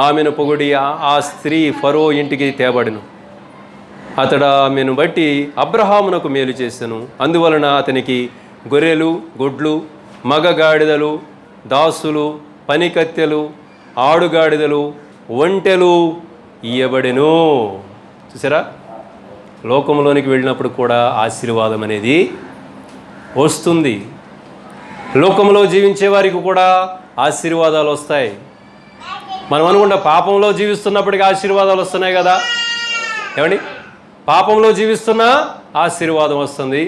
ఆమెను పొగిడి ఆ స్త్రీ ఫరో ఇంటికి తేబడెను. అతడు ఆమెను బట్టి అబ్రహామునకు మేలు చేసెను. అందువలన అతనికి గొర్రెలు, గొడ్లు, మగ గాడిదలు, దాసులు, పనికత్తెలు, ఆడుగాడిదలు, ఒంటెలు ఇయ్యబడెను. చూసారా, లోకంలోనికి వెళ్ళినప్పుడు కూడా ఆశీర్వాదం అనేది వస్తుంది. లోకంలో జీవించే వారికి కూడా ఆశీర్వాదాలు వస్తాయి. మనం అనుకుంటా పాపంలో జీవిస్తున్నప్పటికీ ఆశీర్వాదాలు వస్తున్నాయి కదా. ఏమండి, పాపంలో జీవిస్తున్నా ఆశీర్వాదం వస్తుంది,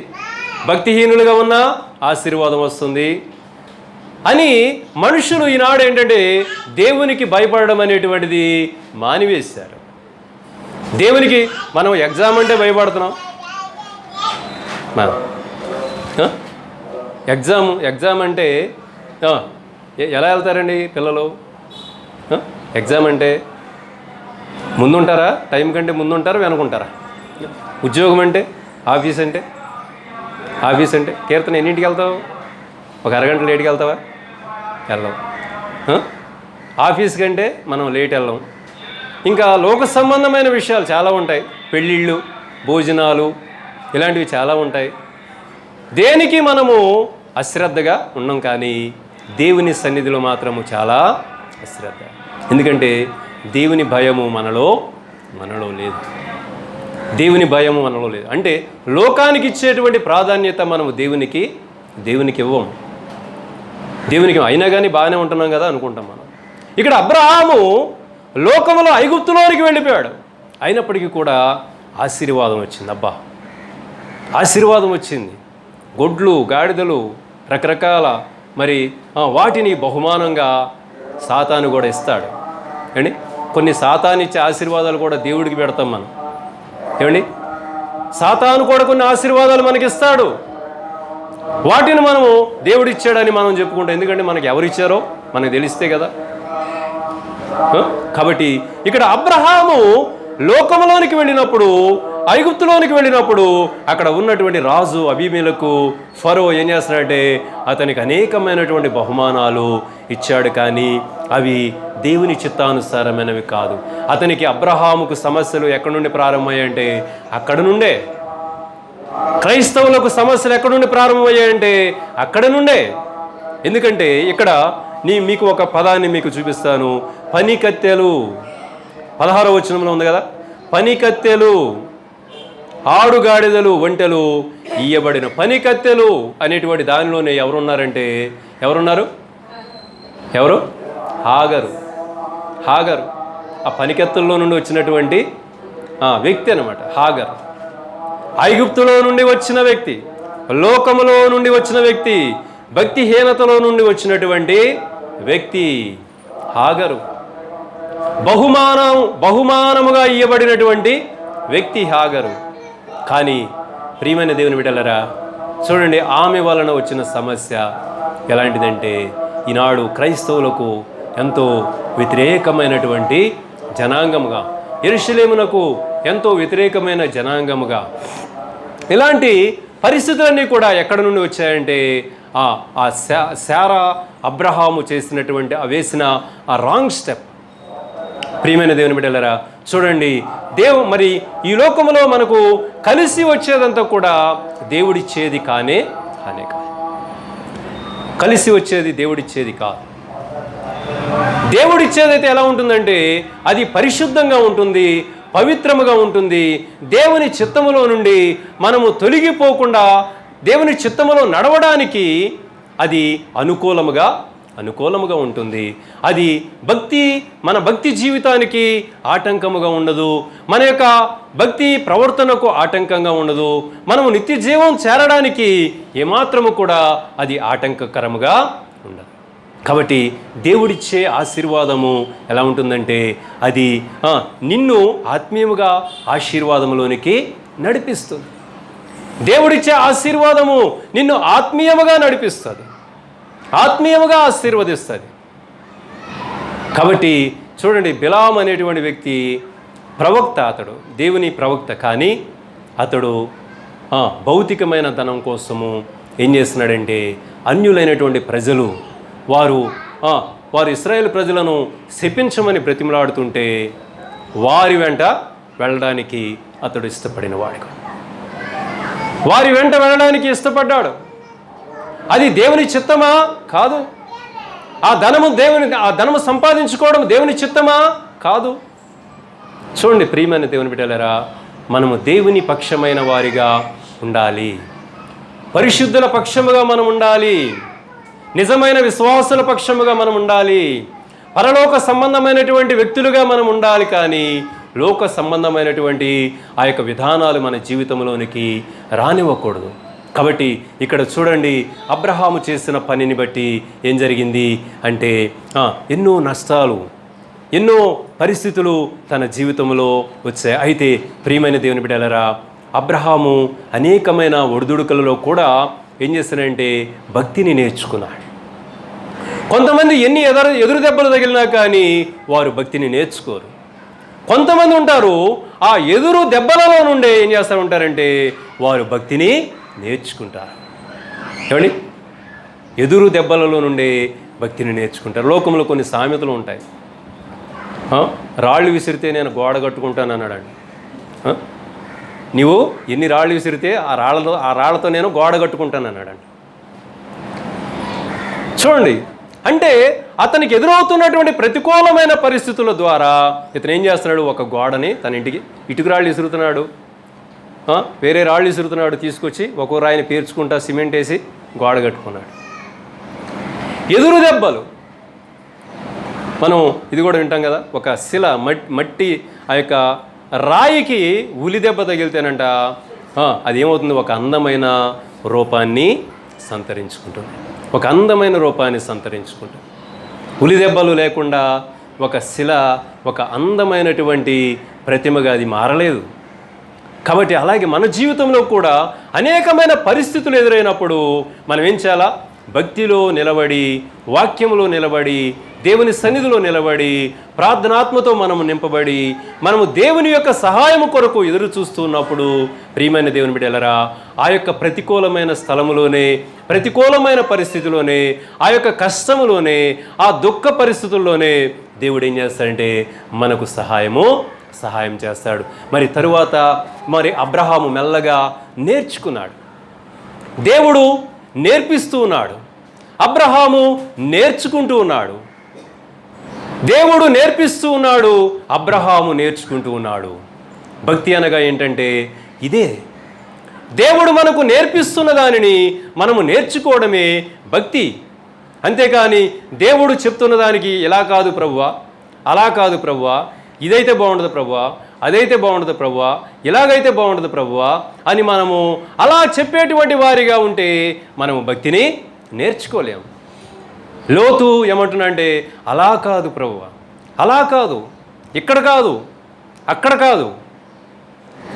భక్తిహీనులుగా ఉన్నా ఆశీర్వాదం వస్తుంది అని మనుషులు ఈనాడు ఏంటంటే దేవునికి భయపడడం అనేటువంటిది మానివేశారు. దేవునికి మనం ఎగ్జామ్ అంటే భయపడుతున్నాం, ఎగ్జామ్ అంటే ఎలా వెళ్తారండి పిల్లలు? ఎగ్జామ్ అంటే ముందుంటారా? టైం కంటే ముందుంటారా, వెనుకుంటారా? ఉద్యోగం అంటే, ఆఫీస్ అంటే కీర్తన ఎన్నింటికి వెళ్తావు? ఒక అరగంట లేట్కి వెళ్తావా? వెళ్ళాం. ఆఫీస్ కంటే మనం లేట్ వెళ్ళాం. ఇంకా లోక సంబంధమైన విషయాలు చాలా ఉంటాయి, పెళ్ళిళ్ళు, భోజనాలు, ఇలాంటివి చాలా ఉంటాయి. దేనికి మనము అశ్రద్ధగా ఉన్నాం, కానీ దేవుని సన్నిధిలో మాత్రము చాలా అశ్రద్ధ. ఎందుకంటే దేవుని భయము మనలో లేదు. దేవుని భయము మనలో లేదు. అంటే లోకానికి ఇచ్చేటువంటి ప్రాధాన్యత మనము దేవునికి ఇవ్వం. దేవునికి అయినా కానీ బాగానే ఉంటున్నాం కదా అనుకుంటాం మనం. ఇక్కడ అబ్రహాము లోకములో ఐగుప్తులోనికి వెళ్ళిపోయాడు, అయినప్పటికీ కూడా ఆశీర్వాదం వచ్చింది. ఆశీర్వాదం వచ్చింది. గొడ్లు, గాడిదలు, రకరకాల మరి వాటిని బహుమానంగా సాతాను కూడా ఇస్తాడు. ఏమండి, కొన్ని సాతాను ఇచ్చే ఆశీర్వాదాలు కూడా దేవుడికి పెడతాం మనం. ఏమండి, సాతాను కూడా కొన్ని ఆశీర్వాదాలు మనకిస్తాడు. వాటిని మనము దేవుడిచ్చాడని మనం చెప్పుకుంటాం. ఎందుకంటే మనకి ఎవరిచ్చారో మనకు తెలిస్తే కదా. కాబట్టి ఇక్కడ అబ్రహాము లోకంలోనికి వెళ్ళినప్పుడు, ఐగుప్తులోనికి వెళ్ళినప్పుడు అక్కడ ఉన్నటువంటి రాజు అబీమెలెకు, ఫరో ఏం చేస్తున్నాడంటే అతనికి అనేకమైనటువంటి బహుమానాలు ఇచ్చాడు, కానీ అవి దేవుని చిత్తానుసారమైనవి కాదు. అతనికి అబ్రహాముకు సమస్యలు ఎక్కడి నుండి ప్రారంభమయ్యాయంటే అక్కడ నుండే. క్రైస్తవులకు సమస్యలు ఎక్కడి నుండి ప్రారంభమయ్యాయంటే అక్కడ నుండే. ఎందుకంటే ఇక్కడ మీకు ఒక పదాన్ని మీకు చూపిస్తాను. పనికత్తెలు, 16వ వచనంలో ఉంది కదా, పనికత్తెలు, ఆడుగాడిదలు, ఒంటెలు ఇయ్యబడిన పనికత్తెలు అనేటువంటి దానిలోనే ఎవరున్నారంటే ఎవరు? హాగరు. ఆ పనికత్తెల్లో నుండి వచ్చినటువంటి వ్యక్తి అన్నమాట హాగరు. ఐగుప్తులో నుండి వచ్చిన వ్యక్తి, లోకములో నుండి వచ్చిన వ్యక్తి, భక్తిహీనతలో నుండి వచ్చినటువంటి వ్యక్తి హాగరు. బహుమానముగా ఇయ్యబడినటువంటి వ్యక్తి హాగరు. కానీ ప్రియమైన దేవుని బిడ్డలారా, చూడండి, ఆమె వలన వచ్చిన సమస్య ఎలాంటిదంటే ఈనాడు క్రైస్తవులకు ఎంతో వ్యతిరేకమైనటువంటి జనాంగముగా, యెరూషలేమునకు ఎంతో వ్యతిరేకమైన జనాంగముగా, ఇలాంటి పరిస్థితులన్నీ కూడా ఎక్కడి నుండి వచ్చాయంటే శారా అబ్రహాము చేసినటువంటి వేసిన ఆ రాంగ్ స్టెప్. ప్రియమైన దేవుని బిడ్డలారా, చూడండి, మరి ఈ లోకంలో మనకు కలిసి వచ్చేదంతా కూడా దేవుడిచ్చేది కానే కాదు. కలిసి వచ్చేది దేవుడిచ్చేది కాదు. దేవుడిచ్చేదైతే ఎలా ఉంటుందంటే అది పరిశుద్ధంగా ఉంటుంది, పవిత్రముగా ఉంటుంది. దేవుని చిత్తములో నుండి మనము తొలగిపోకుండా దేవుని చిత్తములో నడవడానికి అది అనుకూలముగా ఉంటుంది. అది మన భక్తి జీవితానికి ఆటంకముగా ఉండదు, మన యొక్క భక్తి ప్రవర్తనకు ఆటంకంగా ఉండదు, మనము నిత్య జీవం చేరడానికి ఏమాత్రము కూడా అది ఆటంకకరముగా ఉండదు. కాబట్టి దేవుడిచ్చే ఆశీర్వాదము ఎలా ఉంటుందంటే అది నిన్ను ఆత్మీయముగా ఆశీర్వాదములోనికి నడిపిస్తుంది. దేవుడిచ్చే ఆశీర్వాదము నిన్ను ఆత్మీయముగా నడిపిస్తుంది, ఆత్మీయముగా ఆశీర్వదిస్తుంది. కాబట్టి చూడండి, బిలాం అనేటువంటి వ్యక్తి ప్రవక్త, అతడు దేవుని ప్రవక్త, కానీ అతడు భౌతికమైన ధనం కోసము ఏం చేస్తున్నాడంటే అన్యులైనటువంటి ప్రజలు వారు ఇశ్రాయేలు ప్రజలను శపించమని బ్రతిమలాడుతుంటే వారి వెంట వెళ్ళడానికి అతడు ఇష్టపడిన వాడు. వారి వెంట వెళ్ళడానికి ఇష్టపడ్డాడు. అది దేవుని చిత్తమా? కాదు. ఆ ధనము సంపాదించుకోవడం దేవుని చిత్తమా? కాదు. చూడండి ప్రియమైన దేవుని బిడ్డలారా, మనము దేవుని పక్షమైన వారిగా ఉండాలి, పరిశుద్ధుల పక్షముగా మనం ఉండాలి, నిజమైన విశ్వాసుల పక్షముగా మనం ఉండాలి, పరలోక సంబంధమైనటువంటి వ్యక్తులుగా మనం ఉండాలి. కానీ లోక సంబంధమైనటువంటి ఆ యొక్క విధానాలు మన జీవితంలోనికి రానివ్వకూడదు. కాబట్టి ఇక్కడ చూడండి, అబ్రహాము చేసిన పనిని బట్టి ఏం జరిగింది అంటే ఎన్నో నష్టాలు, ఎన్నో పరిస్థితులు తన జీవితంలో వచ్చాయి. అయితే ప్రియమైన దేవుని బిడ్డలారా, అబ్రహాము అనేకమైన ఒడిదుడుకులలో కూడా ఏం చేస్తాడంటే భక్తిని నేర్చుకున్నాడు. కొంతమంది ఎన్ని ఎదురు దెబ్బలు తగిలినా కానీ వారు భక్తిని నేర్చుకోరు. కొంతమంది ఉంటారు ఆ ఎదురు దెబ్బలలో నుండే ఏం చేస్తూ ఉంటారంటే వారు భక్తిని నేర్చుకుంటారు. ఏమండి, ఎదురు దెబ్బలలో నుండే భక్తిని నేర్చుకుంటారు. లోకంలో కొన్ని సామెతలు ఉంటాయి. రాళ్ళు విసిరితే నేను గోడ కట్టుకుంటాను అన్నాడండి. నీవు ఎన్ని రాళ్ళు విసిరితే ఆ రాళ్లతో నేను గోడ కట్టుకుంటాను అన్నాడండి. చూడండి, అంటే అతనికి ఎదురవుతున్నటువంటి ప్రతికూలమైన పరిస్థితుల ద్వారా ఇతను ఏం చేస్తున్నాడు, ఒక గోడని తన ఇంటికి ఇటుకు రాళ్ళు విసురుతున్నాడు, వేరే రాళ్ళు విసురుతున్నాడు, తీసుకొచ్చి ఒక్కో రాయిని పేర్చుకుంటా సిమెంట్ వేసి గోడ కట్టుకున్నాడు. ఎదురు దెబ్బలు మనం ఇది కూడా వింటాం కదా, ఒక శిల మట్టి ఆ యొక్క రాయికి ఉలి దెబ్బ తగిలితేనంట అది ఏమవుతుంది, ఒక అందమైన రూపాన్ని సంతరించుకుంటుంది. ఒక అందమైన రూపాన్ని సంతరించుకుంటుంది. ఉలి దెబ్బలు లేకుండా ఒక శిల ఒక అందమైనటువంటి ప్రతిమగా అది మారలేదు. కాబట్టి అలాగే మన జీవితంలో కూడా అనేకమైన పరిస్థితులు ఎదురైనప్పుడు మనం ఏం చేయాలా, భక్తిలో నిలబడి, వాక్యములో నిలబడి, దేవుని సన్నిధిలో నిలబడి, ప్రార్థనాత్మతో మనము నింపబడి, మనము దేవుని యొక్క సహాయము కొరకు ఎదురు చూస్తున్నప్పుడు ప్రియమైన దేవుని బిడ్డలారా, ఆ యొక్క ప్రతికూలమైన స్థలములోనే, ప్రతికూలమైన పరిస్థితిలోనే, ఆ యొక్క కష్టములోనే, ఆ దుఃఖ పరిస్థితుల్లోనే దేవుడు ఏం చేస్తాడంటే మనకు సహాయం చేస్తాడు. మరి తరువాత అబ్రహాము మెల్లగా నేర్చుకున్నాడు. దేవుడు నేర్పిస్తూ ఉన్నాడు, అబ్రహాము నేర్చుకుంటూ ఉన్నాడు. దేవుడు నేర్పిస్తూ ఉన్నాడు, అబ్రహాము నేర్చుకుంటూ ఉన్నాడు. భక్తి అనగా ఏంటంటే ఇదే, దేవుడు మనకు నేర్పిస్తున్న దానిని మనము నేర్చుకోవడమే భక్తి. అంతేకాని దేవుడు చెప్తున్న దానికి ఇలా కాదు ప్రభువా, అలా కాదు ప్రభువా, ఇదైతే బాగుండదు ప్రభువా, అదైతే బాగుండదు ప్రభువా, ఇలాగైతే బాగుండదు ప్రభువా అని మనము అలా చెప్పేటువంటి వారిగా ఉంటే మనము భక్తిని నేర్చుకోలేము. లోతు ఏమంటున్నా అంటే అలా కాదు ప్రభువా, అలా కాదు, ఇక్కడ కాదు, అక్కడ కాదు.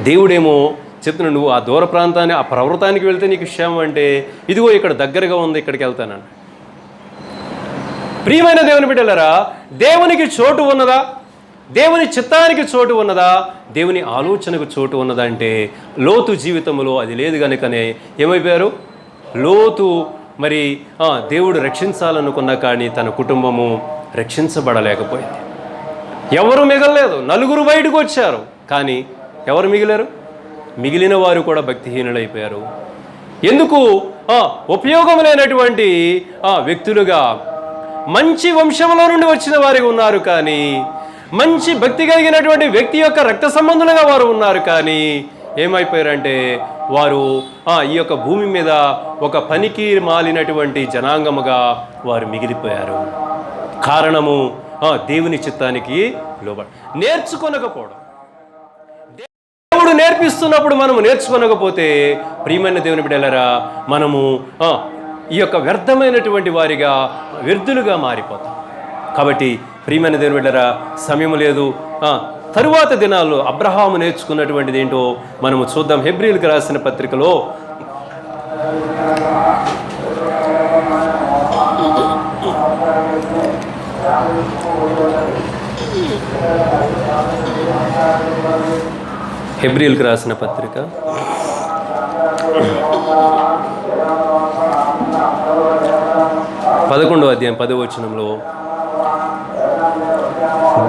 దేవుడేమో చెప్తున్నాడు, నువ్వు ఆ దూర ప్రాంతాన్ని, ఆ పర్వతానికి వెళ్తే నీకు క్షేమం అంటే ఇదిగో ఇక్కడ దగ్గరగా ఉంది, ఇక్కడికి వెళ్తానని. ప్రియమైన దేవుని బిడ్డలారా, దేవునికి చోటు ఉన్నదా, దేవుని చిత్తానికి చోటు ఉన్నదా, దేవుని ఆలోచనకు చోటు ఉన్నదా అంటే లోతు జీవితంలో అది లేదు కనుకనే ఏమైపోయారు, లోతు మరి దేవుడు రక్షించాలనుకున్నా కానీ తన కుటుంబము రక్షించబడలేకపోయింది. ఎవరు మిగలలేదు, నలుగురు బయటకు వచ్చారు, కానీ ఎవరు మిగిలారు, మిగిలిన వారు కూడా భక్తిహీనులైపోయారు. ఎందుకు, ఉపయోగం లేనటువంటి వ్యక్తులుగా మంచి వంశంలో నుండి వచ్చిన వారికి ఉన్నారు, కానీ మంచి భక్తి కలిగినటువంటి వ్యక్తి యొక్క రక్త సంబంధులుగా వారు ఉన్నారు, కానీ ఏమైపోయారంటే వారు ఈ యొక్క భూమి మీద ఒక పనికి మాలినటువంటి జనాంగముగా వారు మిగిలిపోయారు. కారణము దేవుని చిత్తానికి లోబడి నేర్చుకొనకపోవడం. దేవుడు నేర్పిస్తున్నప్పుడు మనము నేర్చుకొనకపోతే ప్రియమైన దేవుని బిడ్డలారా, మనము ఈ యొక్క వ్యర్థమైనటువంటి వారిగా, వ్యర్థులుగా మారిపోతాం. కాబట్టి ప్రియమైన దేవుని బిడ్డలారా, సమయం లేదు. తరువాత దినాల్లో అబ్రహాము నేర్చుకున్నటువంటిది ఏంటో మనము చూద్దాం. హెబ్రీయులకు రాసిన పత్రికలో హెబ్రీయులకు రాసిన పత్రిక 11వ అధ్యాయం 10వ వచనంలో,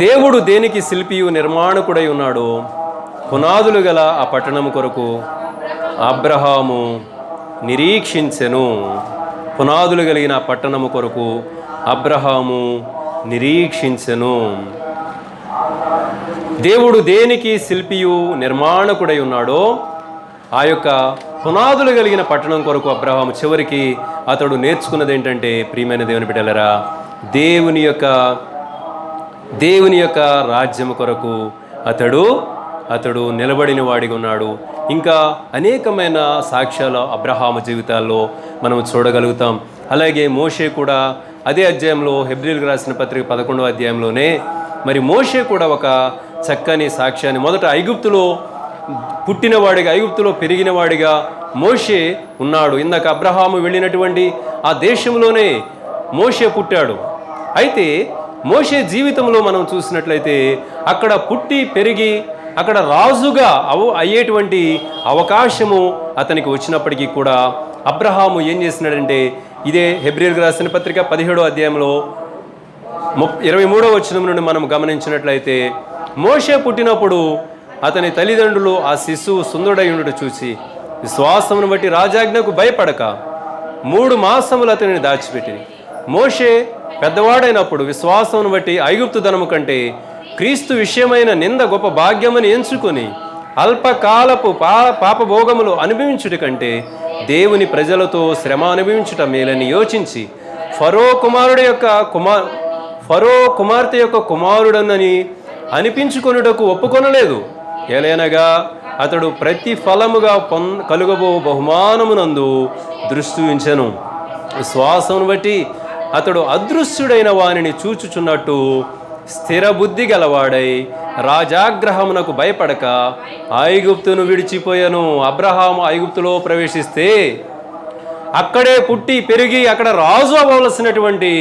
దేవుడు దేనికి శిల్పియు నిర్మాణకుడై ఉన్నాడో పునాదులు గల ఆ పట్టణము కొరకు అబ్రహాము నిరీక్షించెను. పునాదులు కలిగిన ఆ పట్టణము కొరకు అబ్రహాము నిరీక్షించెను. దేవుడు దేనికి శిల్పియు నిర్మాణకుడై ఉన్నాడో ఆ యొక్క పునాదులు కలిగిన పట్టణం కొరకు అబ్రహాము చివరికి అతడు నేర్చుకున్నది ఏంటంటే ప్రియమైన దేవుని బిడ్డలారా, దేవుని యొక్క రాజ్యము కొరకు అతడు నిలబడిన వాడిగా ఉన్నాడు. ఇంకా అనేకమైన సాక్ష్యాలు అబ్రహాము జీవితాల్లో మనం చూడగలుగుతాం. అలాగే మోషే కూడా అదే అధ్యాయంలో, హెబ్రీయులకు రాసిన పత్రిక 11వ అధ్యాయంలోనే మరి మోషే కూడా ఒక చక్కని సాక్ష్యాన్ని, మొదట ఐగుప్తులో పుట్టినవాడిగా, ఐగుప్తులో పెరిగినవాడిగా మోషే ఉన్నాడు. ఇందాక అబ్రహాము వెళ్ళినటువంటి ఆ దేశంలోనే మోషే పుట్టాడు. అయితే మోషే జీవితంలో మనం చూసినట్లయితే అక్కడ పుట్టి పెరిగి అక్కడ రాజుగా అయ్యేటువంటి అవకాశము అతనికి వచ్చినప్పటికీ కూడా అబ్రహాము ఏం చేసినాడంటే, ఇదే హెబ్రీయులకు రాసిన పత్రిక 17వ అధ్యాయంలో 23వ వచనం నుండి మనం గమనించినట్లయితే, మోషే పుట్టినప్పుడు అతని తల్లిదండ్రులు ఆ శిశువు సుందరుడై ఉండట చూసి విశ్వాసమును బట్టి రాజాజ్ఞకు భయపడక 3 మాసములు అతనిని దాచిపెట్టింది. మోషే పెద్దవాడైనప్పుడు విశ్వాసమును బట్టి ఐగుప్తు ధనము కంటే క్రీస్తు విషయమైన నింద గొప్ప భాగ్యమని ఎంచుకొని అల్పకాలపు పాపభోగములు అనుభవించుట కంటే దేవుని ప్రజలతో శ్రమ అనుభవించుట మేలని యోచించి ఫరో కుమార్తె యొక్క కుమారుడనని అనిపించుకొనుటకు ఒప్పుకొనలేదు. ఎలయనగా అతడు ప్రతిఫలముగా కలుగబో బహుమానమునందు దృష్టి ఉంచెను. విశ్వాసమును బట్టి అతడు అదృశ్యుడైన వానిని చూచుచున్నట్టు స్థిర బుద్ధి గలవాడై రాజాగ్రహమునకు భయపడక ఐగుప్తును విడిచిపోయాను. అబ్రహాము ఐగుప్తులో ప్రవేశిస్తే అక్కడే పుట్టి పెరిగి అక్కడ రాజు అవ్వవలసినటువంటి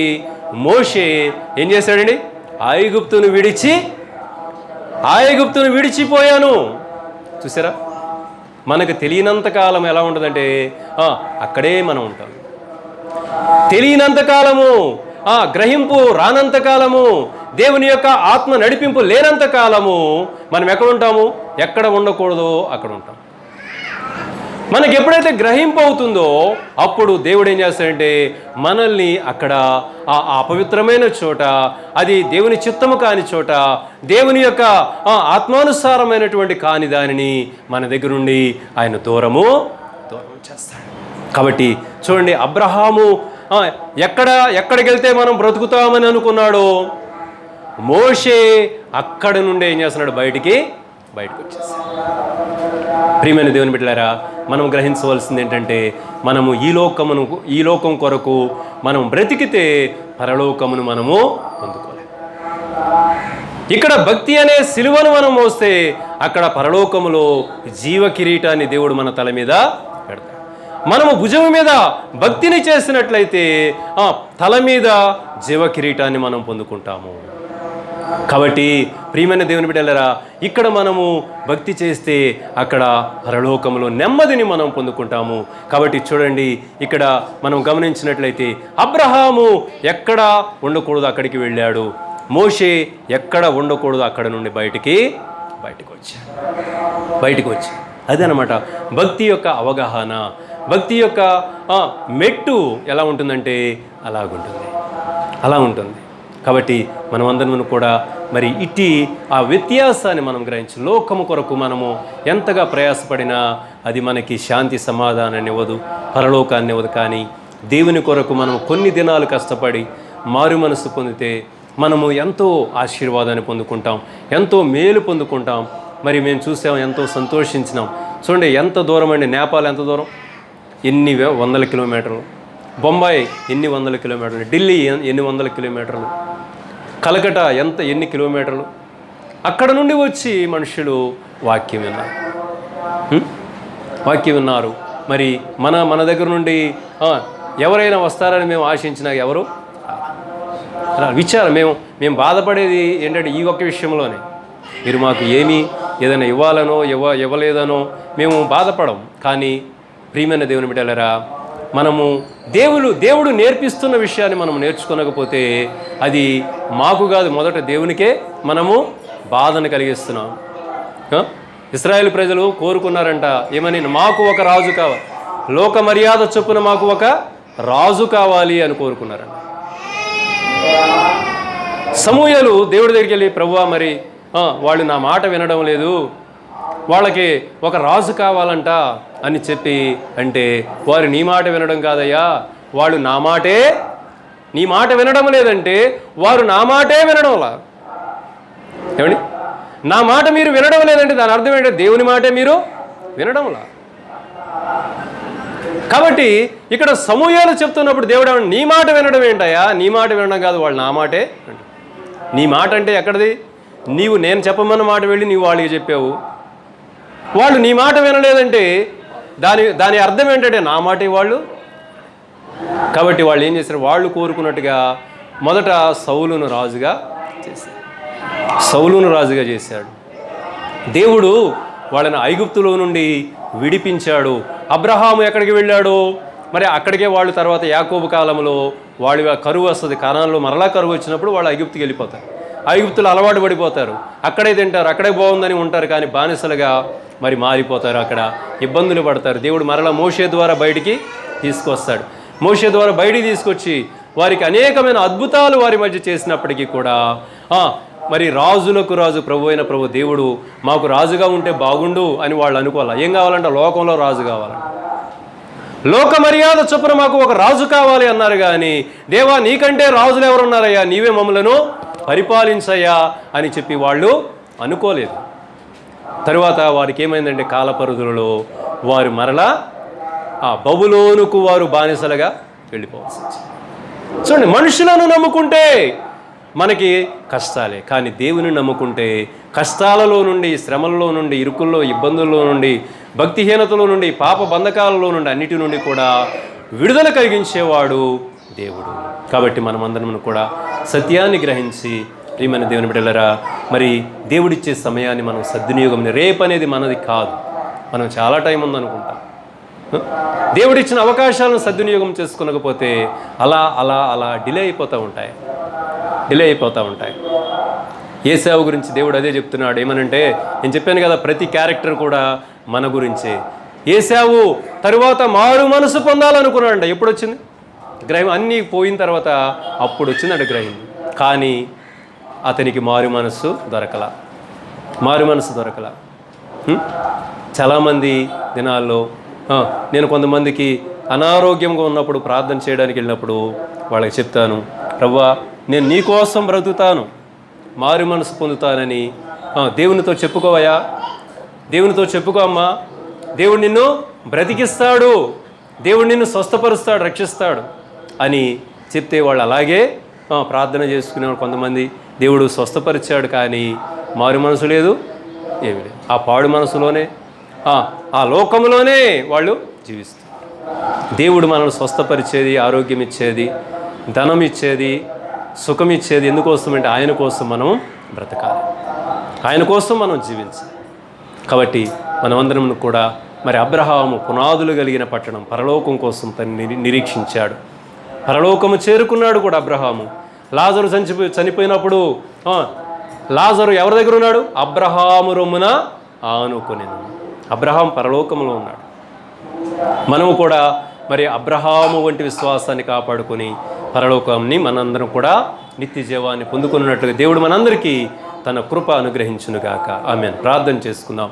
మోషే ఏం చేశాడండి? ఐగుప్తును విడిచిపోయాను. చూసారా, మనకు తెలియనంత కాలం ఎలా ఉంటుందంటే అక్కడే మనం ఉంటాం. తెలియనంత కాలము, గ్రహింపు రానంత కాలము, దేవుని యొక్క ఆత్మ నడిపింపు లేనంత కాలము మనం ఎక్కడ ఉంటాము? ఎక్కడ ఉండకూడదో అక్కడ ఉంటాం. మనకి ఎప్పుడైతే గ్రహింపు అవుతుందో అప్పుడు దేవుడు ఏం చేస్తాడంటే మనల్ని అక్కడ ఆ అపవిత్రమైన చోట, అది దేవుని చిత్తము కాని చోట, దేవుని యొక్క ఆత్మానుసారమైనటువంటి కాని దానిని మన దగ్గర నుండి ఆయన దూరం చేస్తాడు. కాబట్టి చూడండి, అబ్రహాము ఎక్కడికి వెళ్తే మనం బ్రతుకుతామని అనుకున్నాడో మోషే అక్కడి నుండి ఏం చేస్తున్నాడు? బయటకు వచ్చేసాడు. ప్రియమైన దేవుని బిడ్డలారా, మనం గ్రహించవలసింది ఏంటంటే మనము ఈ లోకం కొరకు మనం బ్రతికితే పరలోకమును మనము పొందుకోలేము. ఇక్కడ భక్తి అనే సిలువను మనం మోస్తే అక్కడ పరలోకములో జీవ కిరీటాన్ని దేవుడు మన తల మీద పెడతాడు. మనము భుజం మీద భక్తిని చేసినట్లయితే తల మీద జీవ కిరీటాన్ని మనం పొందుకుంటాము. కాబట్టి ప్రియమైన దేవుని బిడ్డలారా, ఇక్కడ మనము భక్తి చేస్తే అక్కడ పరలోకములో నెమ్మదిని మనం పొందుకుంటాము. కాబట్టి చూడండి, ఇక్కడ మనం గమనించినట్లయితే అబ్రహాము ఎక్కడ ఉండకూడదు అక్కడికి వెళ్ళాడు, మోషే ఎక్కడ ఉండకూడదు అక్కడ నుండి బయటికి వచ్చి అదనమాట భక్తి యొక్క అవగాహన. భక్తి యొక్క మెట్టు ఎలా ఉంటుందంటే అలా ఉంటుంది. కాబట్టి మనమందరం కూడా మరి ఇట్టి ఆ వ్యత్యాసాన్ని మనం గ్రహించి లోకము కొరకు మనము ఎంతగా ప్రయాసపడినా అది మనకి శాంతి సమాధానాన్ని ఇవ్వదు, పరలోకాన్ని ఇవ్వదు. కానీ దేవుని కొరకు మనం కొన్ని దినాలు కష్టపడి మారు మనసు పొందితే మనము ఎంతో ఆశీర్వాదాన్ని పొందుకుంటాం, ఎంతో మేలు పొందుకుంటాం. మరి మేము చూసాం, ఎంతో సంతోషించినాం. చూడండి ఎంత దూరం అండి, నేపాల్ ఎంత దూరం, ఎన్ని 100 కిలోమీటర్లు, బొంబాయి ఎన్ని 100 కిలోమీటర్లు, ఢిల్లీ ఎన్ని 100 కిలోమీటర్లు, కలకటా ఎన్ని కిలోమీటర్లు. అక్కడ నుండి వచ్చి మనుషులు వాక్యం విన్నారు. మరి మన దగ్గర నుండి ఎవరైనా వస్తారని మేము ఆశించినా ఎవరు విచారం. మేము బాధపడేది ఏంటంటే ఈ ఒక్క విషయంలోనే, మీరు మాకు ఏదైనా ఇవ్వాలనో ఇవ్వలేదనో మేము బాధపడం. కానీ ప్రియమైన దేవుని బిడ్డలారా, మనము దేవుడు నేర్పిస్తున్న విషయాన్ని మనం నేర్చుకోనకపోతే అది మాకు కాదు, మొదట దేవునికే మనము బాధను కలిగిస్తున్నాం. ఇశ్రాయేలు ప్రజలు కోరుకున్నారంట, ఏమని? మాకు ఒక రాజు కావాలి, లోక మర్యాద చొప్పున మాకు ఒక రాజు కావాలి అని కోరుకున్నారంట. సమూయేలు దేవుడి దగ్గరికి వెళ్ళి, ప్రభువా మరి వాళ్ళు నా మాట వినడం లేదు, వాళ్ళకి ఒక రాజు కావాలంట అని చెప్పి అంటే, వారు నీ మాట వినడం కాదయ్యా, వాళ్ళు నీ మాట వినడం లేదంటే వారు నా మాటే వినడంలా. ఏమండి, నా మాట మీరు వినడం లేదంటే దాని అర్థం ఏంటంటే దేవుని మాటే మీరు వినడంలా. కాబట్టి ఇక్కడ సమూయేలు చెప్తున్నప్పుడు దేవుడు నీ మాట వినడం ఏంటయ్యా, నీ మాట వినడం కాదు, వాళ్ళు నా మాటే. నీ మాట అంటే ఎక్కడిది? నేను చెప్పమన్న మాట వెళ్ళి నీవు వాళ్ళకి చెప్పావు, వాళ్ళు నీ మాట వినలేదంటే దాని అర్థం ఏంటంటే నా మాట వాళ్ళు. కాబట్టి వాళ్ళు ఏం చేశారు, వాళ్ళు కోరుకున్నట్టుగా మొదట సౌలును రాజుగా చేశాడు. దేవుడు వాళ్ళని ఐగుప్తులో నుండి విడిపించాడు. అబ్రహాము ఎక్కడికి వెళ్ళాడు, మరి అక్కడికే వాళ్ళు తర్వాత యాకోబు కాలంలో వాళ్ళు కరువు వస్తుంది, కానాన్లో మరలా కరువు వచ్చినప్పుడు వాళ్ళు ఐగుప్తుకి వెళ్ళిపోతారు. ఐగుప్తులు అలవాటు పడిపోతారు, అక్కడే తింటారు, అక్కడే బాగుందని ఉంటారు, కానీ బానిసలుగా మరి మారిపోతారు, అక్కడ ఇబ్బందులు పడతారు. దేవుడు మరలా మోషే ద్వారా బయటికి తీసుకొస్తాడు. మోషే ద్వారా బయటికి తీసుకొచ్చి వారికి అనేకమైన అద్భుతాలు వారి మధ్య చేసినప్పటికీ కూడా మరి రాజులకు రాజు ప్రభు అయిన ప్రభు దేవుడు మాకు రాజుగా ఉంటే బాగుండు అని వాళ్ళు అనుకోవాలి. ఏం కావాలంటే లోకంలో రాజు కావాలంట, లోక మర్యాద చొప్పున మాకు ఒక రాజు కావాలి అన్నారు. కానీ దేవా నీకంటే రాజులు ఎవరున్నారయ్యా, నీవే మమ్మలను పరిపాలించయ్యా అని చెప్పి వాళ్ళు అనుకోలేదు. తరువాత వారికి ఏమైందంటే కాలపరుదులలో వారు మరలా బబులోనుకు వారు బానిసలుగా వెళ్ళిపోవాల్సి వచ్చింది. చూడండి, మనుషులను నమ్ముకుంటే మనకి కష్టాలే, కానీ దేవుని నమ్ముకుంటే కష్టాలలో నుండి, శ్రమల్లో నుండి, ఇరుకుల్లో, ఇబ్బందుల్లో నుండి, భక్తిహీనతలో నుండి, పాప బంధకాలలో నుండి, అన్నిటి నుండి కూడా విడుదల కలిగించేవాడు దేవుడు. కాబట్టి మనమందరం కూడా సత్యాన్ని గ్రహించి ప్రియమైన దేవుని బిడ్డలారా, మరి దేవుడిచ్చే సమయాన్ని మనం సద్వినియోగం, రేపు అనేది మనది కాదు, మనం చాలా టైం ఉందనుకుంటాం. దేవుడిచ్చిన అవకాశాలను సద్వినియోగం చేసుకోకపోతే అలా అలా అలా డిలే అయిపోతూ ఉంటాయి. ఏశావు గురించి దేవుడు అదే చెప్తున్నాడు. ఏమనంటే, నేను చెప్పాను కదా, ప్రతి క్యారెక్టర్ కూడా మన గురించే. ఏశావు తరువాత మారు మనసు పొందాలనుకున్నాడంట. ఎప్పుడు వచ్చింది గ్రహం? అన్నీ పోయిన తర్వాత అప్పుడు వచ్చిందంట గ్రహం. కానీ అతనికి మారు మనసు దొరకల. చాలామంది దినాల్లో నేను కొంతమందికి అనారోగ్యంగా ఉన్నప్పుడు ప్రార్థన చేయడానికి వెళ్ళినప్పుడు వాళ్ళకి చెప్తాను, ప్రభువా నేను నీ కోసం బ్రతుకుతాను, మారు మనసు పొందుతానని దేవునితో చెప్పుకోవయ్యా, దేవునితో చెప్పుకో అమ్మా, దేవుడు నిన్ను బ్రతికిస్తాడు, దేవుడు నిన్ను స్వస్థపరుస్తాడు, రక్షిస్తాడు అని చెప్తే వాళ్ళు అలాగే ప్రార్థన చేసుకునేవాడు. కొంతమంది దేవుడు స్వస్థపరిచాడు, కానీ మారు మనసు లేదు, ఏమి లేదు. ఆ పాడు మనసులోనే, ఆ లోకంలోనే వాళ్ళు జీవిస్తారు. దేవుడు మనల్ని స్వస్థపరిచేది, ఆరోగ్యం ఇచ్చేది, ధనం ఇచ్చేది, సుఖం ఇచ్చేది ఎందుకోసమంటే ఆయన కోసం మనం బ్రతకాలి, ఆయన కోసం మనం జీవించాలి. కాబట్టి మనమందరం కూడా మరి అబ్రహాము పునాదులు కలిగిన పట్టణం పరలోకం కోసం తను నిరీక్షించాడు. పరలోకము చేరుకున్నాడు కూడా అబ్రహాము. లాజరు చనిపోయినప్పుడు లాజరు ఎవరి దగ్గర ఉన్నాడు? అబ్రహాము రొమ్మున ఆనుకునేను. అబ్రహాం పరలోకంలో ఉన్నాడు. మనము కూడా మరి అబ్రహాము వంటి విశ్వాసాన్ని కాపాడుకొని పరలోకాన్ని మనందరం కూడా నిత్య జీవాన్ని పొందుకున్నట్లుగా దేవుడు మనందరికీ తన కృప అనుగ్రహించునుగాక. ఆమేన్. ప్రార్థన చేసుకుందాం.